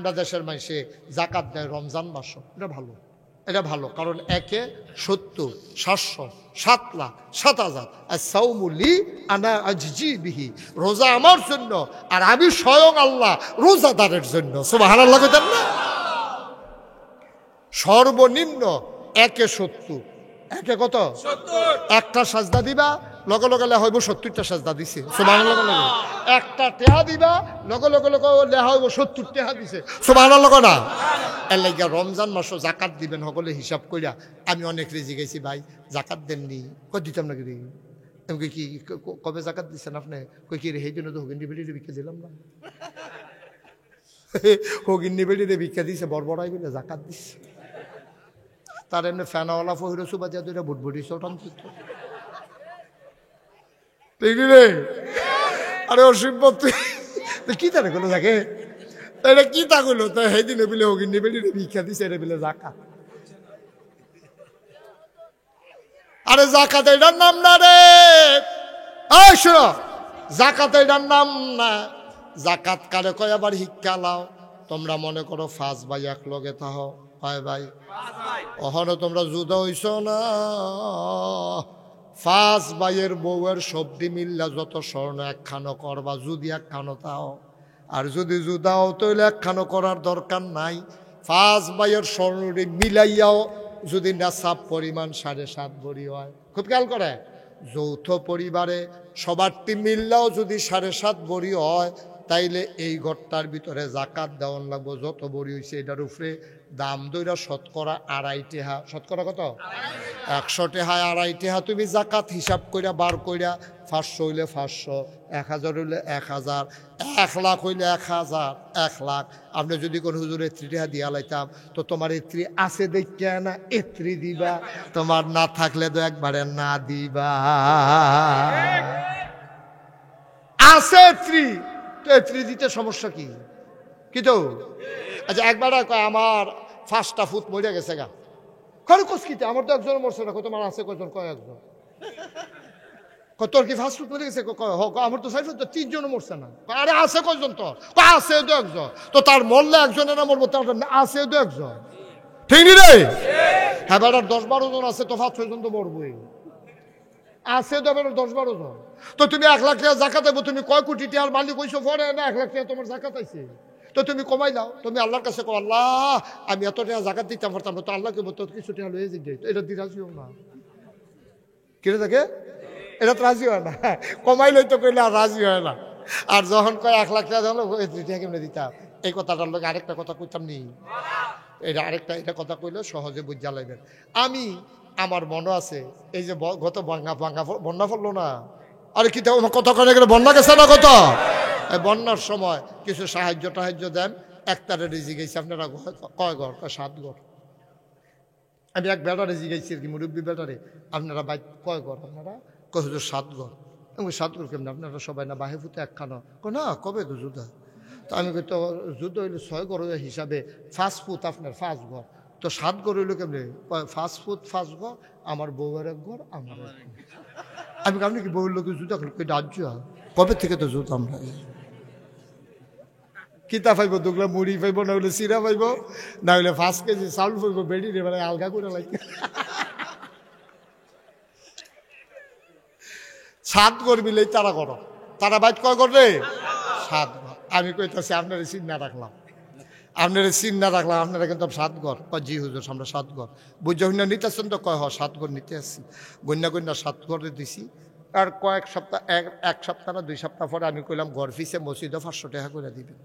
আমরা দেশের মাইসে জাকাত দেয় রমজান মাস, এটা ভালো, এটা ভালো। কারণ 70, 700, 7,00,000 আর সাউমুলি আনা আজজি বিহি, রোজা আমার জন্য আর আমি স্বয়ং আল্লাহ রোজাদারের জন্য। সুবহানাল্লাহ কইতেন না? সর্বনিম্ন 70, কত? 70। একটা সাজদা দিবা, লগে লগে লেখা হইব 70টা সাজদা দিছে। সুবহানাল্লাহ। একটা টেহা দিবা, লগে লগে লেখা হইব 70 টেহা দিছে। সুবহানাল্লাহ না? এর লাগে রমজান মাসে জাকাত দিবেন সকলে হিসাব কইরা। আমি অনেক রেজি গেছি, ভাই জাকাত দেননি, কই দিতাম না কি? আমি কি কবে জাকাত দিচ্ছেন আপনি? কই কি রে, সেই জন্য তো হগিন্নি বেড়িয়ে ভিক্ষা দিলাম না। হগিন্নি বেড়িয়ে ভিক্ষা দিছে, বড়বড়াই বলে জাকাত দিচ্ছে। তার এমনি ফ্যানাওয়ালা ফহির সুবা দিয়া দুইটা বুটবুটি চটান চিত্র। রে আরে অসিব্য, তুই কি জানে কোনো থাকে? এটা কি তা করলো? তো সেই দিনে বিলে হগিন্নি বেড়িয়ে ভিক্ষা দিছে, এটা বিলে জাকাত। আরে জাকাত এটার নাম না রে, শোনো, জাকাত এটার নাম না। জাকাত কারে কয় আবার শিক্ষা লাও। তোমরা মনে করো 5 ভাই এক লগে থাহ, হয় ভাই ওখানে তোমরা জুদা হইছ না। 5 ভাইয়ের বউয়ের সবদি মিল্লা যত স্বর্ণ একখানো করবা, যদি একখানো তাও। আর যদি জুদাও তৈলে একখানো করার দরকার নাই। 5 ভাইয়ের স্বর্ণটি মিলাইয়াও যদি নেশাব পরিমাণ 7.5 ভরি হয়, খুব খেয়াল করে, যৌথ পরিবারে সবারটি মিললেও যদি 7.5 ভরি হয়, তাইলে এই ঘরটার ভিতরে জাকাত দেওয়ান লাগবো। যত ভরি হয়েছে এটার উপরে দাম দইরা শতকরা 2.5 টাকা। শতকরা কত? 100 টাকা 2.5 টাকা তুমি জাকাত হিসাব কইরা বার কইরা, 500 হইলে 500, 1000 হইলে 1000, 1 লাখ হইলে 1000, 1 লাখ। আপনি যদি কোনো হুজুর 3 টাকা দিয়া লাইতাম, তো তোমার 3 আছে দেখিয়া না 3 দিবা, তোমার না থাকলে তো একবারে না দিবা। আছে 3 তো 3 দিতে সমস্যা কি? কি তো? আচ্ছা একবার আমার 5টা ফুট মরে গেছে গা, খরে কসকিতে আমার তো একজন মরছে না, তোমার আছে কয়জন? কয় একজন। তোর কি 5 ফুট মরে গেছে? আমার তো 4 ফুট, 3 জন মরছে না। আরে আছে কয়জন তোর? আছে তো একজন। তো তার মরলে একজনের না মরবো, তার আছে তো একজন, ঠিক নি রে? হ্যাঁ বেটার 10-12 জন আছে, তো 5-6 জন তো মরবই। আছে তো বেটার 10-12 জন। তো তুমি 1 লাখ টাকা জাকাত দেবো, তুমি কয় কোটি টাকার মালিক হইছো? পরে না 1 লাখ টাকা তোমার জাকাত আইছে, তো তুমি কমাই দাও। তুমি আল্লাহর কাছে কো, আল্লাহ আমি এত টাকা জাকাত দিতে পারতাম না, তো আল্লাহকে বলতো কিছু টাকা লয়ে যাই, এটা দিয়ে রাজি হোক না। কিরে থাকে? এটা তো রাজি হয় না, কমাই লইতো কইলে আর রাজি হয় না। আর যখন কয় 1 লাখ টাকা দিল, 2 টাকা কেমনে দিতাম? এই কথাটার লোক আরেকটা কথা কইতাম নি, এটা আরেকটা এটা কথা কইলে সহজে বুঝা লাগবেন। আমি আমার মনে আছে, এই যে গত বন্যা পড়লো না, আরে কি কথা কয়ে গেলে বন্যা গেছে না কত? বন্যার সময় কিছু সাহায্য দেন। একটারে রেজি গেছি, আপনারা কয় ঘর? 7 ঘর। আমি এক বেটারে জিগাইছি আর কি, মুরব্বী বেটারে, আপনারা বাইক কয় ঘর? আপনারা কয় 7 ঘর। আমি 7 ঘর কেমন? আপনারা সবাই না বাহে ফুটে একখানো? না, কবে তো যুদ্ধ? তো আমি কই তো যুদ্ধ হইলে 6 ঘর হিসাবে 5 ফুট আপনার 5 ঘর, তো 7 ঘর হইলো কেমনে? 5 ফুট 5 ঘর, আমার বউয়ের 1 ঘর, আমার 1 ঘর। আমি আপনি কি বউর লোকের জুতা রাজ্য কবে থেকে তো জুতো আমরা কিতা পাইব? দুগলা মুড়ি পাইব, না হইলে চিরা পাইব, না হইলে 5 কেজি চাউল পাইব, বেড়ি রে বেড়ায় আলগা করে লাগে। 7 ঘর মিলেই তারা করো, তারা বাইট কয় ঘর রে? 7 ঘর। আমি কইতাছি আপনারা চিন্তা রাখলাম, আপনারা কিন্তু 7 ঘর। জি হুজুর আমরা 7 ঘর। বুঝা হইনা নিতেছেন তো? কয় 7 ঘর নিতে আসছি। গন্যা 7 ঘরে দিছি। আর কয়েক সপ্তাহ, 1 সপ্তাহ না 2 সপ্তাহ পরে আমি কইলাম ঘর ফিসে মসজিদে 500 টাকা করে দিবেন।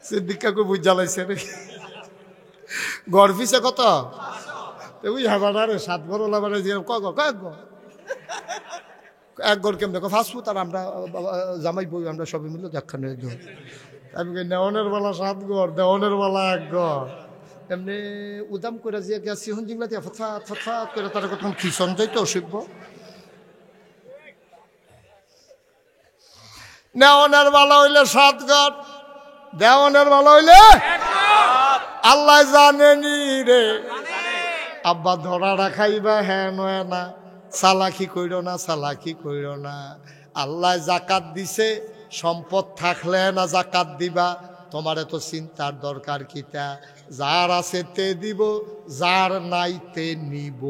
সিদ্দিকা কই বুঝা লাইছে রে, ঘর ফিসে কত? ওই হাবারে 7 ঘর ওলা মানে কয় ঘর? 1 ঘর কেমন? 5 ফুট। আর আমরা জামাই বই আমরা সবাই মিলে একখানে ঘর। আমি কই নেওয়ানের বেলা 7 ঘর, দেওয়ানের বেলা 1 ঘর। এমনি উদাম করে যে গেছি হন জিংলা দিয়ে ফটফাট করে তারা কত খিসন যাইতো শিখব। নেওয়ানের বেলা হইলে 7 ঘর, দেওয়ানের বেলা হইলে আল্লাহ জানেনি রে। আব্বা ধরা রাখাইবা, হ্যাঁ নয় না, চালাকি কইরো না, চালাকি কইরো না। আল্লাহ জাকাত দিছে, সম্পদ থাকলে না জাকাত দিবা? তোমার এত চিন্তার দরকার কিতা? যার আছে তে দিব, যার নাইতে নিব।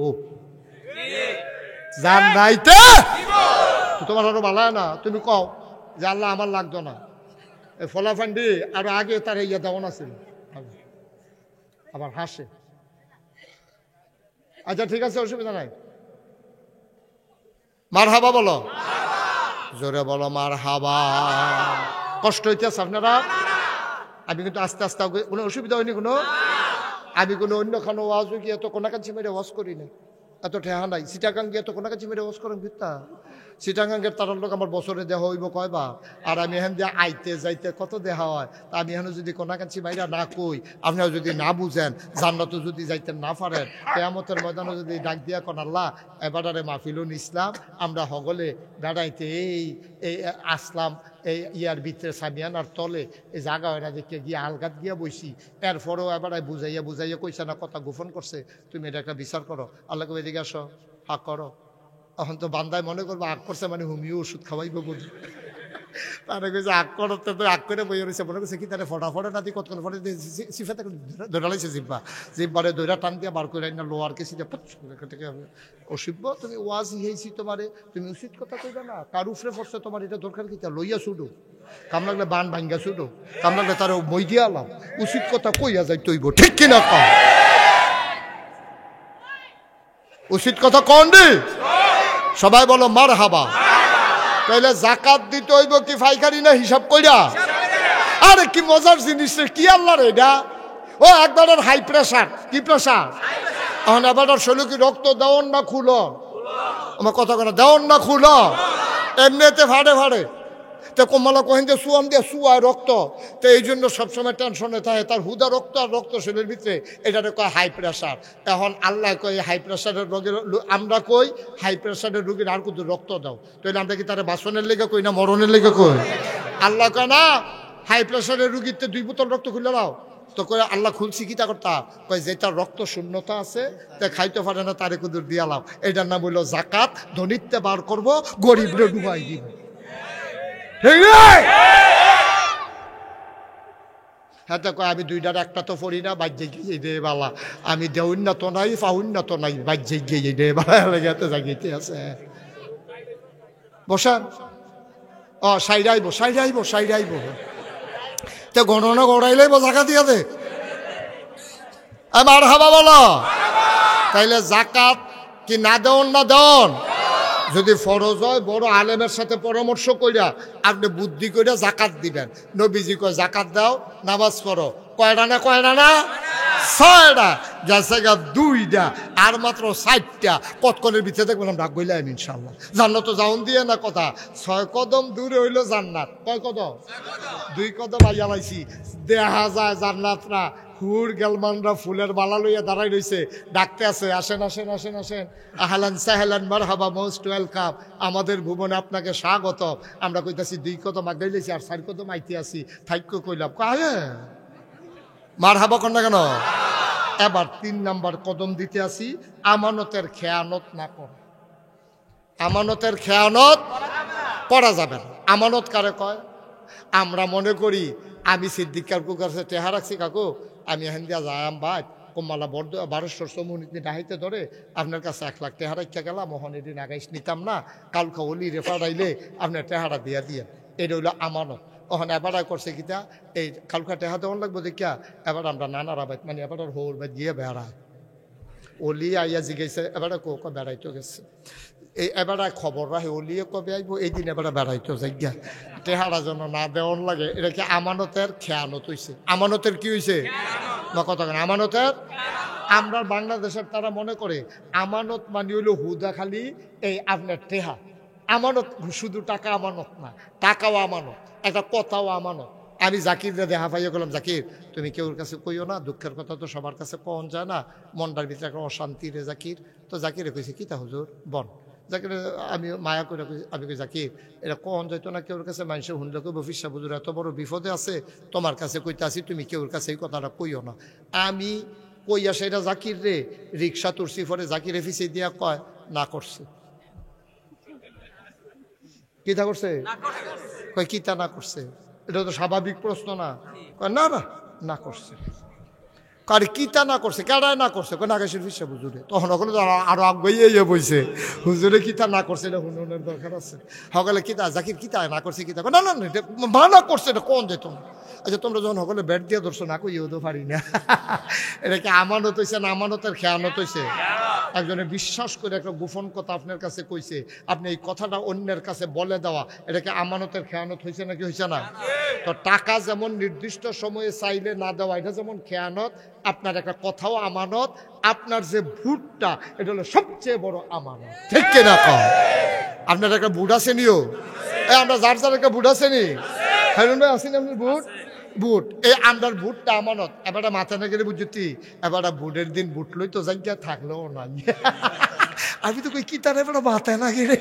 যার নাইতে তোমার আরো ভালো না, তুমি কও যে আল্লাহ আমার লাগতো না, ফলাফান্ডি আর আগে তার ইয়া দেওয়া আছিল, আবার হাসে। আচ্ছা ঠিক আছে, অসুবিধা নাই। মার হাবা বলো, জোরে বলো মার হাবা। কষ্ট হইতেছে আপনারা? আমি কিন্তু আস্তে আস্তে, কোনো অসুবিধা হয়নি কোনো? আমি কোনো অন্য খানো ওয়াজ গিয়ে এত কোনাকাঞ্চি মেরে ওয়াজ করি না, এত ঠেহা নাই। সিটাগাং গিয়ে এত কোনাকাঞ্চি মেরে ওয়াজ করেন বিত্তা? সিটাগাঙ্গের তার লোক আমার বছরে দেহা হইব কয়বার? আর আমি এখান দিয়ে আইতে যাইতে কত দেহা হয়। তা আমি এখানে যদি কোনাকাঞ্চি বাইরা না কই, আপনারা যদি না বুঝেন, জান্নাত যদি যাইতে না পারেন, কিয়ামতের ময়দানে যদি ডাক দিয়া কোন আল্লাহ এবারে মাহফিলুল ইসলাম আমরা হগলে বেড়াইতে এই আসলাম, এই ইয়ার ভিতরে সামিয়ানার তলে এই জায়গা হয় না, যে গিয়ে আলগাত গিয়া বইছি, এরপরেও এবার বুঝাইয়া বুঝাইয়া কইছে না, কথা গোপন করছে, তুমি এটা একটা বিচার করো। আল্লাহকে এদিকে আসো, হাক করো। এখন তো বান্দায় মনে করবো আগ করছে মানে হোমিও ওষুধ খাওয়াইব বলি। তারা কইছে আগ করতে, তো আগ করে বই রয়েছে, মনে করছে কি তারা ফটাফটে না দিয়ে কতক্ষণ ফটে সিফাতে ধরালাইছে, জিব্বারে দৈরা টান দিয়ে বার করে না লোয়ার কেসি দিয়ে থেকে অসিব্য। তুমি ওয়াজ হয়েছি তোমারে, তুমি উচিত কথা কইবে না? কার উফরে পড়ছে তোমার, এটা দরকার কি? তা লইয়া ছুটো, কাম লাগলে বান ভাঙ্গা ছুটো, কাম লাগলে তার মই দিয়া আলাম, উচিত কথা কইয়া যাই তৈব, ঠিক কিনা কম? উচিত কথা কন দি? সবাই বলো মার হাবা। তাইলে জাকাত দিতে হইব কি ফাইকারি না হিসাব কইরা? আরে কি মজার জিনিস রে, কি আল্লাহর এটা! ও একবার হাই প্রেসার, কি প্রেসার? এখন এবার শৈল কি রক্ত দেওয়ান না খুলো? আমার কথা কেন দেওয়ান না খুলো? এমনিতে ভাড়ে ভাড়ে তো কমলা কহেন যে সুয়াম দিয়ে সুয়ায় রক্ত, তো এই জন্য সবসময় টেনশনে থাকে, তার হুদা রক্ত আর রক্ত শরীরের ভিতরে, এটাকে কয় হাই প্রেশার। এখন আল্লাহ কই হাই প্রেশারের রোগের, আমরা কই হাই প্রেশারের রোগীর আর কিন্তু রক্ত দাও, তাহলে আমরা কি তারা বাসনের লেগে কই না মরণের লেগে কই? আল্লাহ কয় না হাই প্রেশারের রুগীতে 2 বোতল রক্ত খুলে দাও, তো কয়ে আল্লাহ খুলছি কি তা করতা? কয় যে তার রক্ত শূন্যতা আছে, তা খাইতে পারে না, তারে কুদুর দিয়ালাম। এটার নাম হইল জাকাত। ধনীতে বার করবো, গরিবরে ডুবাই দিব। ঠিক নাই? হ্যাঁ তো কয় আমি দুইটার একটা তো পড়ি না, বাজ্যে গিয়ে দে বালা, আমি দেউন্নত নাই ফাউন্নত নাই, বাজ্যে গিয়ে দে বালা লেগে জাগিতে আছে। বসান, ও সাইডাইব সাইডাইব সাইডাইব, তো গণনা গড়াইলেই জাকা দিয়া দে। আমার হাবা বলো। তাইলে জাকাত কি না দেন না দেন? যদি ফরজ হয় বড় আলেমের সাথে পরামর্শ কইরা আপনি বুদ্ধি কইরা জাকাত দিবেন। নবীজি কয় জাকাত দাও, নামাজ পড়ো। কয়টা না কয়টা না? 6টা। যাচ্ছে গা 2টা, আর মাত্র 4টা। কতক্ষণের ভিতরে দেখবেন আমরা গইলাম ইনশাল্লাহ। জান্নাত তো যাওন দিয়ে না কথা, 6 কদম দূরে হইলো জান্নাত। কয় কদম? 2 কদম আইয়া লাইছি, দেখা যায় জান্নাত না। হুর গেলমানরা ফুলের মালা লইয়া দাঁড়াই রইছে, ডাকতে আছে, আসেন আসেন আসেন আসেন, আহলান সাহলান মারহাবা, মোস্ট ওয়েলকাম, আমাদের ভুবনে আপনাকে স্বাগত। আমরা কইতাছি 2 কদম আগাই লইছি আর 4 কদম আইতে আসি, থাইক্য কইলাম কাহে মারহাবা কর না কেন? এবার 3 নাম্বার কদম দিতে আসি, আমানতের খেয়ানত না কর। আমানতের খেয়ানত করা যাবে না। আমানত কারে কয়? আমরা মনে করি আমি সিদ্দিক কাকু কাছে টেহা রাখছি, কাকু আমি এখান দিয়া যাইম ভাই কমালা বড় 1200 সমুনিতে ডাহাইতে ধরে আপনার কাছে 1 লাখ টেহা রাখা গেলাম, মোহন এদিন আগাইস নিতাম না, কালকা অলি রেফার আইলে আপনার টেহারা দিয়া দিয়ে, এটা হইলো আমানত। ওখানে এবার করছে কিতা, এই কালকা টেহা দেওয়ান লাগবো দেখিয়া এবার আমরা নানারা বাইত মানে এবার হৌর বাইত গিয়ে বেড়ায়। অলি আইয়া জিগেছে, এবার বেড়াইতে গেছে, এই এবার খবর রাখে অলিয়ে কবে আইব, এই দিন এবার বেড়াইতো যাইয়া, টেহারা যেন না দেওয়ান লাগে। এটা কি আমানতের খেয়ানত হইছে? আমানতের কি হইছে না কথা কেন? আমানতের। আমরা বাংলাদেশের তারা মনে করে আমানত মানে হইল হুদা খালি এই আপনার টেহা। আমানত শুধু টাকা আমানত না, টাকাও আমানত, একটা কথাও আমানত। আমি জাকিররে দেখা পাইয়া গেলাম, জাকির তুমি কেউর কাছে কইও না, দুঃখের কথা তো সবার কাছে কন যায় না, মনটার ভিতরে একটা অশান্তি রে জাকির। তো জাকিরে কইছে কি তা হুজুর বন। জাকির আমি মায়া করে আমি কই জাকির এটা কন যাইতো না কেউর কাছে, মানুষের হুনলে কইব ফিসা হুজুর এত বড় বিপদে আছে, তোমার কাছে কইতে আসি, তুমি কেউর কাছে এই কথাটা কইও না। আমি কইয়া সেটা জাকির রে রিক্সা তুরছি, পরে জাকিরে ফিসে দিয়া কয় না করছে। কি তা করছে? কয় কিতা না করছে? এটা তো স্বাভাবিক প্রশ্ন না? কয় না না না করছে। কার কিতা না করছে, কেডায় না করছে? কয় নাগেশের ফিসে হুজুরে। তখন ওখানে আরো আগে বইছে, হুজুরে কিতা না করছে এটা হুনুনের দরকার আছে। সকলে কিতা জাকির কিতা না করছে, কিতা না না এটা মানা করছে, এটা কোন যেত? আচ্ছা তোমরা যখন সকলে ব্যাট দিয়ে ধরছো না কইও তো পারি না, এটা কি আমানত হয়েছে না আমানতের খেয়ানত হয়েছে? একজনে বিশ্বাস করে একটা গোপন কথা আপনার কাছে কইছে, আপনি এই কথাটা অন্যের কাছে বলে দেওয়া, এটা কি আমানতের খেয়ানত হয়েছে নাকি হয়েছে না? তো টাকা যেমন নির্দিষ্ট সময়ে চাইলে না দেওয়া এটা যেমন খেয়ানত, আপনার একটা কথাও আমানত, আপনার যে ভোটটা এটা হলো সবচেয়ে বড় আমানত। ঠিক কিনা কও? আপনার একটা বুট আছে নিও, আমরা যার যার একটা বুট আছে নি, হারুন ভাই আসেন আপনার বুট? বুট এই আমরার বুটটা আমানত। এবার মাথা না গেলে বুঝতি, এবার বুটের দিন বুট লই তো জায়গা থাকলেও নাই। আমি তো কই কি তার এবার মাথায় না গেলে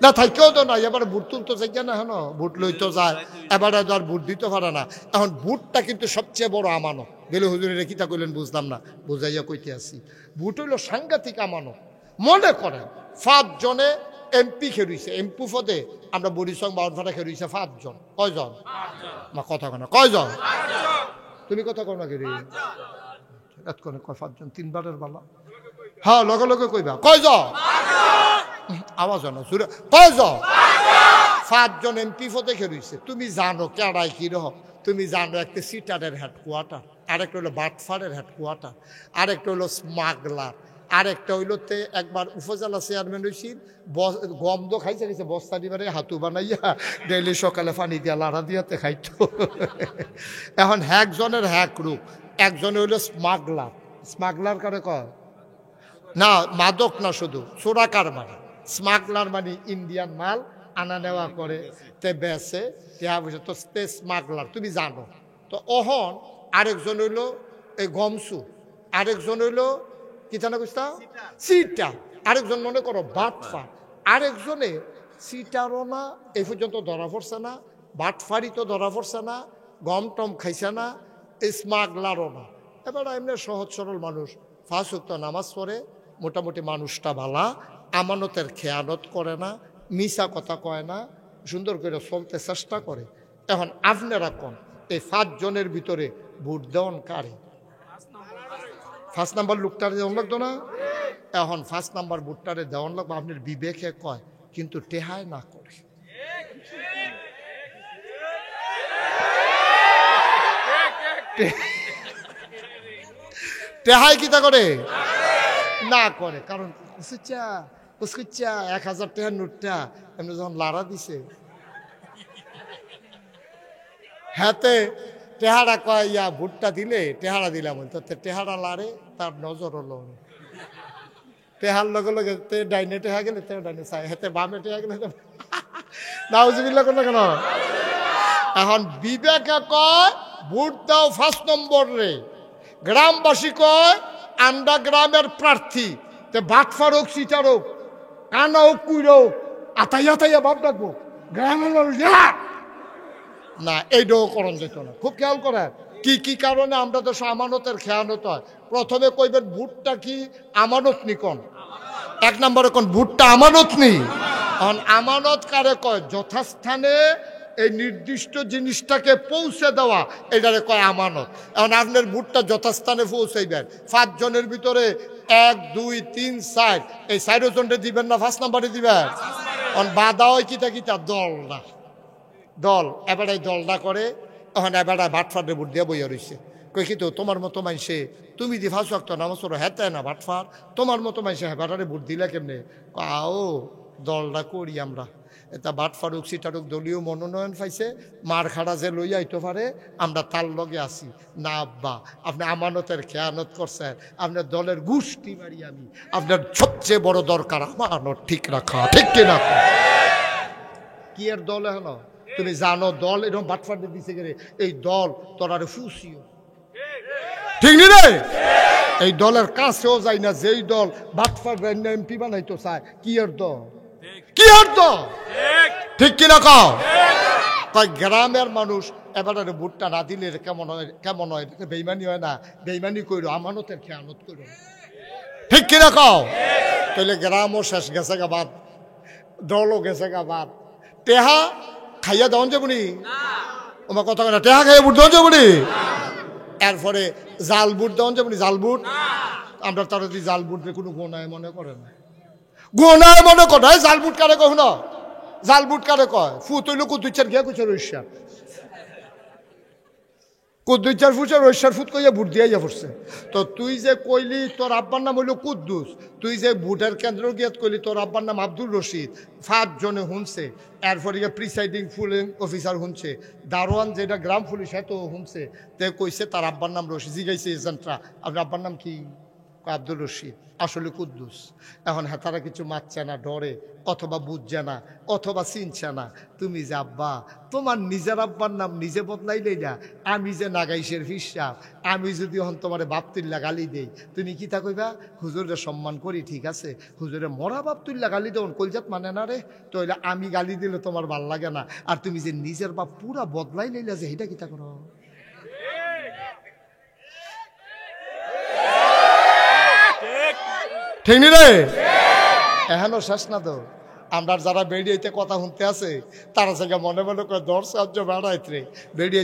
না থাকেও তো নাই, এবার বুট তুলতো জায়গা না, হেন বুট লই তো যায়, এবার আর বুট দিতে পারে না। এখন বুটটা কিন্তু সবচেয়ে বড় আমানত। গেলে হুজুরের কিতা কইলেন বুঝলাম না, বুঝাইয়া কইতে আসি। বুট হইল সাংঘাতিক আমানত। মনে করেন 5 জনে এমপি খেলুইছে, এমপি পদে আমরা বরিসং বাউনফাটা খেলুইছে 5 জন। কয়জন? মা কথা কয় না, কয়জন? তুমি কথা কও না গেরি এত করে কয় 5 জন, 3 বারের বালা। হ্যাঁ লগে লগে কইবা কয়জন? আওয়াজ না সুরে, কয়জন? 5 জন এমপি পদে খেলুইছে। তুমি জানো কেডাই কি রকম? তুমি জানো একটা সিটারের হেডকোয়ার্টার, আরেকটা হলো বাটফারের হেডকোয়ার্টার, আরেকটা হলো স্মাগলার, আরেকটা হইলো তে একবার উপজেলা চেয়ারম্যান হয়েছি, গন্ধ খাইছে গেছে বস্তা দিবারে হাতু বানাইয়া ডেইলি সকালে পানি দিয়া লাড়া দিয়াতে খাইতো। এখন একজনের হ্যাক রূপ, একজনে হইলো স্মাগলার। স্মাগলার কারে কয় না, মাদক না শুধু চোরাকার মানে। স্মাগলার মানে ইন্ডিয়ান মাল আনা নেওয়া করে, তে বেচে, তো স্মাগলার তুমি জানো। তো অহন আরেকজন হইলো এই গমসু, আরেকজন হইলো কি জানা কইতা সিটা, আরেকজন মনে করো বাটফার, আরেকজনে সিটারও না এই পর্যন্ত ধরা পড়ছে না, বাটফারি তো ধরা পড়ছে না, গম টম খাইছে না, স্মাগলারও না। এবার এমনি সহজ সরল মানুষ, 5 ওয়াক্ত নামাজ পড়ে, মোটামুটি মানুষটা ভালা, আমানতের খেয়ানত করে না, মিছা কথা কয় না, সুন্দর করে চলতে চেষ্টা করে। এখন আপনারা কোন এই 5 জনের ভিতরে ভোট দেওয়ান কারে? 5 নাম্বার লোকটারে দেওয়ান লাগতো না? এখন 5 নাম্বার ভোটটারে দেওয়ান লাগবে, আপনার বিবেকে কয়, কিন্তু টেহায় না করে। টেহাই কিতা করে না করে, কারণ 1000 টাকার নোটটা এমনি যখন লাড়া দিছে, হাতে টেহারা কয় ইয়া ভুট্টা দিলে টেহারা দিলাম, তো টেহারা লাড়ে, তার নজর হলো টেহার লগে লগে তে ডাইনে টেহা গেলে তে ডাইনে চাই, হাতে বামে টেহা গেলে নাউজুবিল্লাহ করলো কেন? এখন বিবেকে কয় ভোট দাও 5 নম্বর রে, গ্রামবাসী কয় আমরা গ্রামের প্রার্থী, তে বাটফার হোক সিটার হোক কানা হোক কুইরা হোক আতাইয়া তাইয়া বাপ ডাকবো গ্রামের না, এইটাও করণ যেত না। খুব খেয়াল করেন কি কি কারণে আমরা তো আমানতের খেয়ানত হয়। প্রথমে কইবেন ভোটটা কি আমানত নি? কোন 1 নম্বরে কোন ভোটটা আমানত নি? এখন আমানত কারে কয়? যথাস্থানে এই নির্দিষ্ট জিনিসটাকে পৌঁছে দেওয়া, এটারে কয় আমানত। এখন আপনার ভোটটা যথাস্থানে পৌঁছাইবেন, 5 জনের ভিতরে 1 2 3 4 এই 4 জনরে দিবেন না 5 নম্বরে দিবেন? এখন বাধা হয় কিতা কিতা দল না দল, এবার এই দলটা করে, এখন এবার বাটফারে ভোট দিয়ে বইয়া রয়েছে। কই কিন্তু তোমার মতো মাইসে তুমি দি 5 ওয়াক্ত নামাজ পড়ো, হেতায় না বাটফার, তোমার মতো মাইসে হেবাটারে ভোট দিলা কেমনে? আও দলটা করি আমরা, এটা বাটফারুক সিটারুক দলীয় মনোনয়ন পাইছে, মার খাড়া যে লইয়া আইতে পারে, আমরা তার লগে আছি না। আব্বা আপনি আমানতের খেয়ানত করছেন, আপনার দলের গোষ্ঠী বাড়ি আমি, আপনার সবচেয়ে বড় দরকার আমানত ঠিক রাখা, ঠিক কিনা? কি এর দল এখন তুমি জানো? দল এরকম বাটফার দিছে গেলে এই দল তোরারে ফুসিও, ঠিক নি রে? এই দলের কাছেও যাই না, যেই দল বাটফার এমপি বানাইতো চায়, কি এর দল? কি এর দল? ঠিক কিনা কও? কয় গ্রামের মানুষ এবারে ভোটটা না দিলে কেমন হয়? কেমন হয়? বেইমানি হয় না? বেইমানি কইরো, আমানতের খেয়ানত কইরো, ঠিক কিনা কও? তাহলে গ্রামও শেষ গেছে গা, বাদ দলও গেছে গা বাদ টেহা খাইয়া দেওয়ান যাবনি ওমা কথা না টেহা খাইয়া বুট দেওয়ান যাবনি এরপরে জাল বুট দেওয়ান যাবনি জাল বুট আমরা তারা যদি জাল বুট কোনো গোনায় মনে করে না গোনায় মনে করে জাল বুট কারে কহ না জাল বুট কারে কয় ফুট হইল কুদুচ্ছার গিয়া কুচার ঐশ্বার কুদ্দুচার ফুচার ঐশ্বার ফুট কইয়া বুট দিয়া পড়ছে তো তুই যে কইলি তোর আব্বার নাম হইল কুদ্দুস তুই যে বুটের কেন্দ্র গিয়াত কইলি তোর আব্বার নাম আব্দুল রশিদ 5 জনে শুনছে এরপরে প্রিসাইডিং পুলিং অফিসার শুনছে দারোয়ান যেটা গ্রাম পুলিশ তো শুনছে তে কইছে তার আব্বার নাম রশিদ জিগাইছে এজেন্টরা আপনার আব্বার নাম কি আব্দুল রশিদ আসলে কুদ্দুস এখন হ্যাঁ তারা কিছু মারছে না ডরে অথবা বুঝছে না অথবা চিনছে না তুমি যে আব্বা তোমার নিজের আব্বার নাম নিজে বদলাইলেই না আমি যে নাগাইশের হিসাব আমি যদি হন তোমার বাপতুল্লা গালি দেই তুমি কি তা কইবা হুজুরের সম্মান করি ঠিক আছে হুজুরে মরা বাপতুল্লা গালি দেন কলজাত মানে না রে তো হইলে আমি গালি দিলে তোমার ভাল লাগে না আর তুমি যে নিজের বাপ পুরা বদলাই লইলা যে এটা কি তা করো ঠিক নি রে এখনো শেষ না তো আমরা যারা বেরিয়েতে কথা শুনতে আছে তারা জায়গা মনে মনে করে 10 সাহায্য বেড়াইত রে বেরিয়ে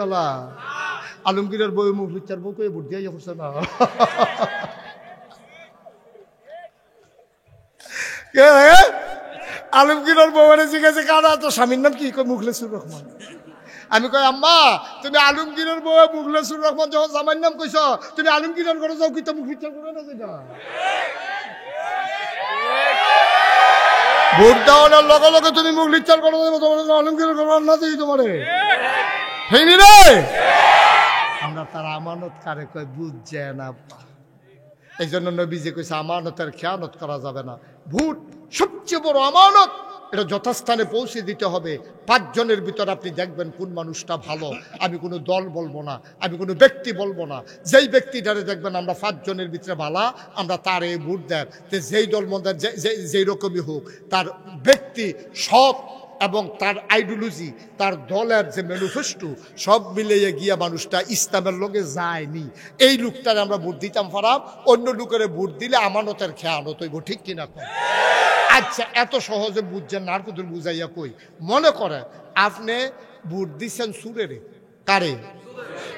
বালা আলমগীরের বই মুখ লিচার বউ কয়ে বুট দিয়ে পড়ছে না আলমগীরের বউ মানে জিজ্ঞাসা কারা তো স্বামীর নাম কি মুখলেসুর রহমান আমি কই আম্মা তুমি আলমগীরের বউ মুখলেসুর রহমান যখন জামাইর নাম কইছ তুমি আলমগীরের ঘরে যাও কি তো মুখ লিচার করে না যেটা ভোট দেওয়ার লগে লগে তুমি মুখ লিচার করে দেবো তোমার আলমগীরের ঘর না দিই তোমারে হইনি রে আমরা তার আমানত কারে কয় বুঝছে না এই জন্য নবীজি কইছে আমানতের খেয়ানত করা যাবে না ভোট সবচেয়ে বড় আমানত এটা যথাস্থানে পৌঁছে দিতে হবে 5 জনের ভিতর আপনি দেখবেন কোন মানুষটা ভালো আমি কোনো দল বলবো না আমি কোনো ব্যক্তি বলবো না যেই ব্যক্তিটারে দেখবেন আমরা 5 জনের ভিতরে ভালো আমরা তারে ভোট দেন যেই দল মন্দার যেই রকমই হোক তার ব্যক্তি সব এবং তার আইডিওলজি তার দলের যে ম্যানিফেস্টো সব মিলিয়ে গিয়া মানুষটা ইসলামের লগে যায়নি এই লোকটারে আমরা ভোট দিতাম পারাম অন্য লোকের ভোট দিলে আমানতের খেয়ানত হইব ঠিক কিনা কম আচ্ছা এত সহজে বুঝছেন না আর কত বুঝাইয়া কই মনে করে আপনি ভোট দিচ্ছেন সুরেরে কারে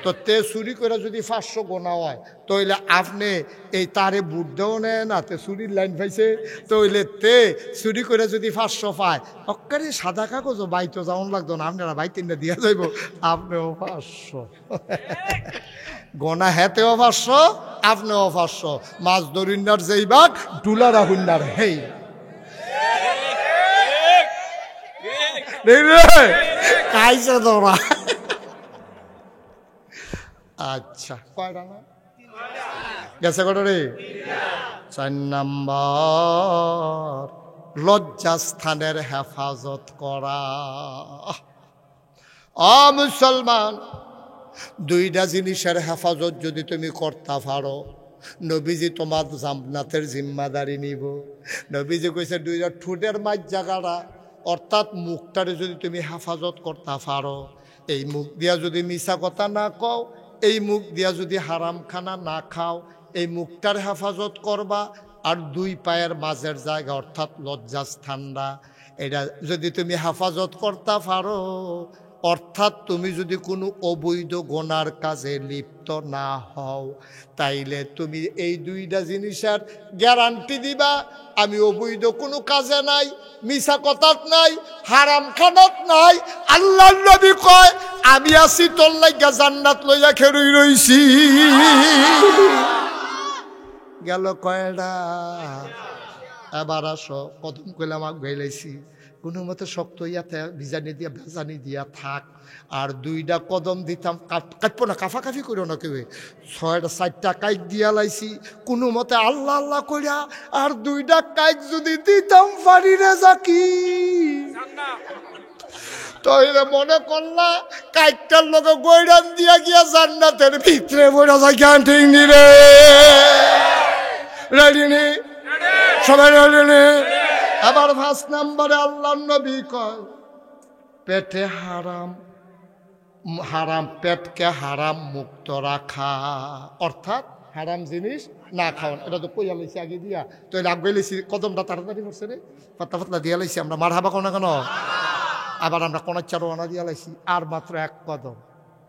তো তে চুরি করে যদি 500 গোনা হয় তাহলে আপনি এই তারে ভোট দেও নেন না তে চুরির লাইন পাইছে তাহলে তে চুরি করে যদি 500 পায় অক্কারে সাদা কাগজ বাইতো যাওয়ান লাগতো না আপনারা বাই 3টা দিয়া যাইব আপনিও 500 গোনা হেতেও 500 আপনিও 500 মাছ ধরিনার যেই বাঘ ডুলারা হুন্নার হেই খাইছে তোরা আচ্ছা কয়টা না গেছে কটা রে 4 নাম্বার লজ্জাস্থানের হেফাজত করা মুসলমান 2টা জিনিসের হেফাজত যদি তুমি করতে পারো নবীজি তোমার জান্নাতের জিম্মাদারি নিব নবীজি কইছে 2টা ঠোঁটের মাঝ জায়গাটা অর্থাৎ মুখটারে যদি তুমি হেফাজত করতে পারো এই মুখ দিয়া যদি মিছা কথা না কও এই মুখ দিয়া যদি হারাম খানা না খাও এই মুখটার হেফাজত করবা আর 2 পায়ের মাঝের জায়গা অর্থাৎ লজ্জাস্থানটা এটা যদি তুমি হেফাজত করতে পারো অর্থাৎ তুমি যদি কোনো অবৈধ গোনার কাজে লিপ্ত না হও তাইলে তুমি এই 2টা জিনিসের গ্যারান্টি দিবা আমি অবৈধ কোনো কাজে নাই মিছা কথাত নাই হারাম খানাত নাই আল্লাহর নবী কয় আমি আছি তোর লাগা জান্নাত লইয়া খেরুই রইছি গেল কয়টা এবার আসো প্রথম কইলাম আগ গাইলাইছি কোনো মতে শক্ত ইয়াতে বিজানি দিয়া ভেজানি দিয়া থাক আর 2টা কদম দিতাম কাটবো না কাফাকাফি করো না কেউ 6টা কাইক দিয়া লাইছি কোনো মতে আল্লাহ আল্লাহ কইরা আর 2টা কাইক যদি দিতাম পারি রে জাকি তাইলে মনে করলা কাইকটার লগে গৈরান দিয়া গিয়া জান্নাতের ভিতরে বইরা যায় জ্ঞান ঠিক নি রে রেডি নি সবাই রেডি নি আবার 5 নম্বরে আল্লাহর নবী কয় পেটে হারাম পেটকে হারাম মুক্ত রাখা অর্থাৎ হারাম জিনিস না খাওয়ান। এটা তো কইয়া লাইছি আগে দিয়া, তো লাভ গেলেছি কদমটা তাড়াতাড়ি করছে রে, পাতলা পাতলা দিয়া লাইছি আমরা, মার হাবা কোনা কেন, আবার আমরা কোনার চারোয়ানা দিয়া লাইছি। আর মাত্র এক কদম,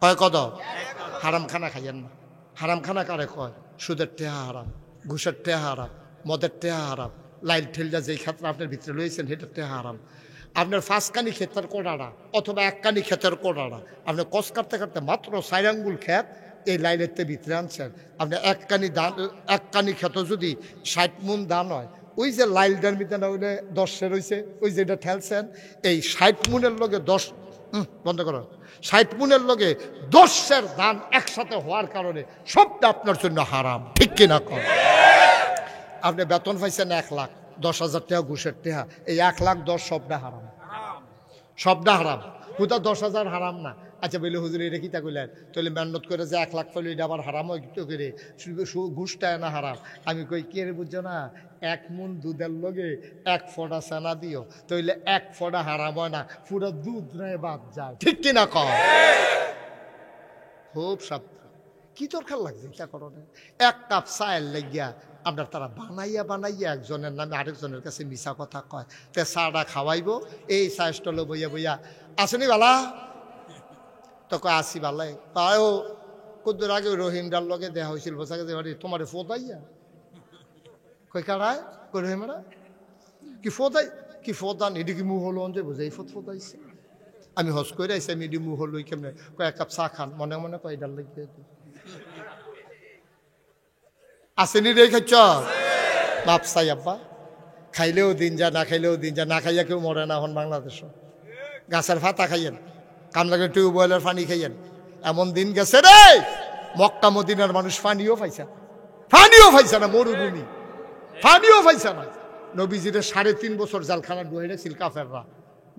কয় কদম? হারাম খানা খাইয়েন না। হারাম খানা কারে কয়? সুদের টেহা হারাম, ঘুষের টেহা হারাম, মদের টেহা হারাম, লাইল ঠেলটা যেই ক্ষেত্রে আপনার ভিতরে লইছেন সেটার টেহা হারাম। আপনার 5 কানি ক্ষেতের কোড়াড়া অথবা 1 কানি ক্ষেতের কোড়াড়া, আপনি কষ কাটতে কাটতে মাত্র 4 আঙ্গুল ক্ষেত এই লাইনের ভিতরে আনছেন। আপনি 1 কানি ধান, 1 কানি ক্ষেত যদি 60 মণ ধান হয়, ওই যে লাইলটার ভিতরে না হইলে 10 রয়েছে, ওই যেটা ঠেলছেন এই 60 মণের লগে 10 বন্ধ করো, 60 মণের লগে 10 ধান একসাথে হওয়ার কারণে সবটা আপনার জন্য হারাম, ঠিক কিনা কর? আপনি বেতন পাইছেন 1 লাখ, 10,000 টাকা ঘুষের টাকা, এই 1 লাখ 10 সবটা হারাম, সবটা হারাম। কোথাও 10,000 হারাম না। আচ্ছা বলে হুজুর এটা কিতা কইলেন? তাহলে মেহনত করে যে 1 লাখ পেলে এটা আবার হারাম হয় তো করে, ঘুষটা না হারাম? আমি কই কে রে, বুঝছো না? 1 মণ দুধের লগে 1 ফোঁটা সেনা দিও, তাইলে 1 ফোঁটা হারাম হয় না, পুরো দুধ নয় বাদ যায়, ঠিক কিনা কর? খুব সাবধান। কি দরকার লাগছে এটা করো না? 1 কাপ চায়ের লাগিয়া আপনার তারা বানাইয়া বানাইয়া একজনের নামে আরেকজনের কাছে মিছা কথা কয়, তে চাটা খাওয়াইবো, এই চা স্টলে বইয়া বইয়া আসেনি বালা, তো কয় আসি বালাই, তাও কদ্দুর আগে রহিমদার লগে দেখা হয়েছিল, বোঝা গেছে তোমারে ফোদাইয়া, কই কারায় কই রহিমরা কি ফোদাই, কি ফোদান, এটি কি মুহ হলো যে বোঝাই ফোদাইছে। আমি হস করে আইসি, আমি এটি মুহ হলো কেমনে, কয় 1 কাপ চা খান, মনে মনে কয় এটার লাগিয়ে আসেনি রে খাচ্ছ বাপ চাই আব্বা, খাইলেও দিন যা, না খাইলেও দিন যা, না খাইয়া কেউ মরে না এখন বাংলাদেশ। গাছের ফাতা খাইয়েন, কাম লাগে টিউবওয়েলের পানি খাইয়েন, এমন দিন গেছে রে মক্কা মদিনার মানুষ পানিও পাইছে, পানিও পাইছে না, মরুভূমি, পানিও পাইছে না। নবীজিরে 3.5 বছর জালখানা ডুয়ে রেছিল কাফেররা,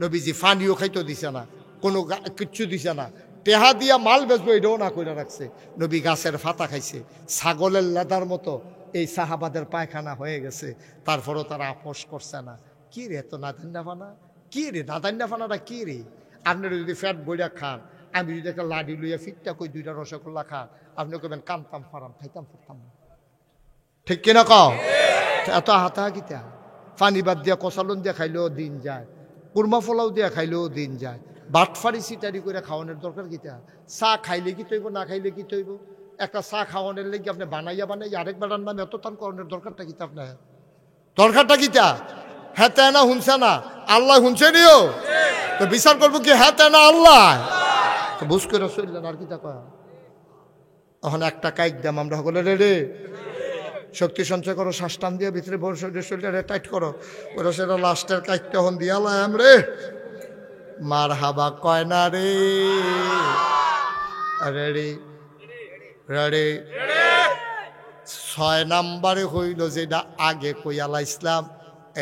নবীজি পানিও খাইতে দিছে না, কোনো কিচ্ছু দিছে না, টেহা দিয়া মাল বেচবো এটাও না করে রাখছে। নবী গাছের ফাতা খাইছে, ছাগলের লেদার মতো এই সাহাবাদের পায়খানা হয়ে গেছে, তারপরও তারা আপোষ করছে না। কি রে এত নাদান্না ফানা, কি রে নাদান্না ফানাটা কি রে? আপনারা যদি ফ্যাট বইয়া খান, আমি যদি একটা লাডি লইয়া ফিটটা কই 2টা রসগোল্লা খান, আপনি কবেন কানতাম ফারাম, খাইতাম পারতাম না, ঠিক কিনা কও? এত হাতা কিতা, পানি বাদ দিয়া কষালন দিয়া খাইলেও দিন যায়, কুরমা ফলাও দিয়া খাইলেও দিন যায়, বাটফারি সিটারি করে খাওয়ানোর দরকার কিতা? চা খাইলে কি তৈব, না খাইলে কি তৈব? একটা চা খাওয়ানোর লেগে আপনি বানাইয়া বানাইয়া আরেকবার নামে এত টান করানোর দরকারটা কিতা? আপনার দরকারটা কিতা? হ্যাঁ তাই না শুনছে না, আল্লাহ শুনছে নিও তো বিচার করবো কি? হ্যাঁ তাই না আল্লাহ তো বুঝ করে চললেন আর কিতা কয়। এখন একটা কাইক দাম আমরা সকলে রে শক্তি সঞ্চয় করো, শ্বাস টান দিয়ে ভিতরে শরীরটা টাইট করো, ওরা সেটা লাস্টের কাইকটা হন দিয়ালাম রে, মার হাবা কয় না রে, রেডি রেডি। 6 নাম্বারে হইল যেটা আগে কইয়ালা ইসলাম,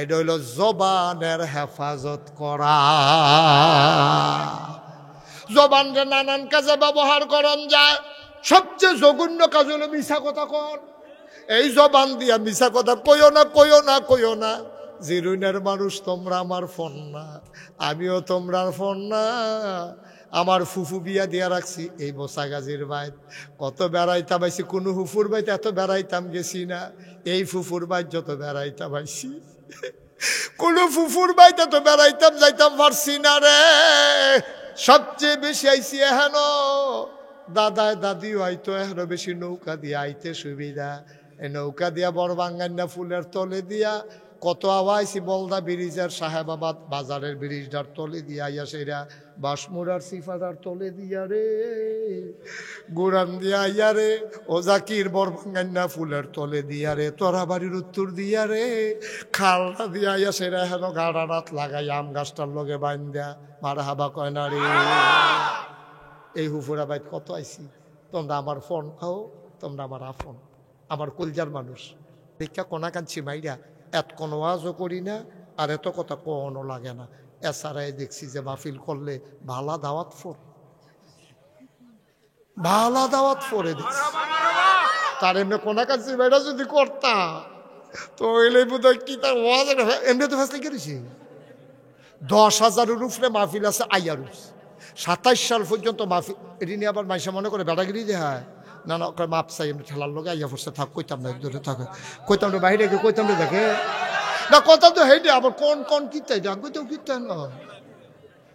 এটা হইল জবানের হেফাজত করা। জবানকে নানান কাজে ব্যবহার করন যায়, সবচেয়ে জঘন্য কাজ হলো মিছা কথা কন। এই জবান দিয়া মিছা কথা কইও না, কইও না, কইও না। জিরুনের মানুষ তোমরা আমার ফোন না, আমিও তোমরার ফোন না। আমার ফুফু বিয়া দিয়া রাখছি এই বসা গাজির বাইত, কত বেড়াইতাম আইছি, কোনো ফুফুর বাইত এত বেড়াইতাম গেছি না, এই ফুফুর বাইত যত বেড়াইতাম আইছি, কোনো ফুফুর বাইত এত বেড়াইতাম যাইতাম পারছি না রে। সবচেয়ে বেশি আইছি এহেন দাদায় দাদিও আইতো, এখনো বেশি নৌকা দিয়ে আইতে সুবিধা। এই নৌকা দিয়া বড় বাঙ্গান্না ফুলের তলে দিয়া কত আওয়াইছি, বলদা ব্রিজের সাহেবাবাদ বাজারের ব্রিজটার তলে দিয়া আইয়া সেরা বাসমুরার সিফাটার তলে দিয়া রে, গুড়ান দিয়া আইয়া রে, ও জাকির বড় বাঙ্গান্না ফুলের তলে দিয়া রে, তোরা বাড়ির উত্তর দিয়া রে, খালটা দিয়া আইয়া সেরা হেন গাড়া রাত লাগাই আম গাছটার লগে বাইন দেয়া মার হাবা কয় না রে। এই হুফুরা বাইত কত আইছি, তোমরা আমার ফোন খাও, তোমরা আমার আফন, আমার কলজার মানুষ। দেখা কোনা কাঁদছি মাইরা, এত কোনো ওয়াজও করি না, আর এত কথা কোনো লাগে না। এছাড়াই দেখছি যে মাহফিল করলে ভালা দাওয়াত ফোর, ভালা দাওয়াত ফোরে দেখছি। তার এমনি কোনা কাঁদছি মাইরা যদি করতাম তো এলে বোধ হয় কি তার ওয়াজ এমনি তো ফাঁসলে কেটেছি। 10,000-এর উপরে মাহফিল আছে আইয়ারুস, 27 সাল পর্যন্ত মাহফিল। এটি নিয়ে আবার মাইসা মনে করে বেড়াগিরি দেখায়, না না ওকে মাপ চাই এমনি ঠেলার লোক আইয়া পড়ছে থাক কইতাম না দূরে থাকে কইতাম না বাইরে কইতাম না দেখে না কথা তো হেঁটে আবার কোন কিতাই ডাক কইতেও কিতা না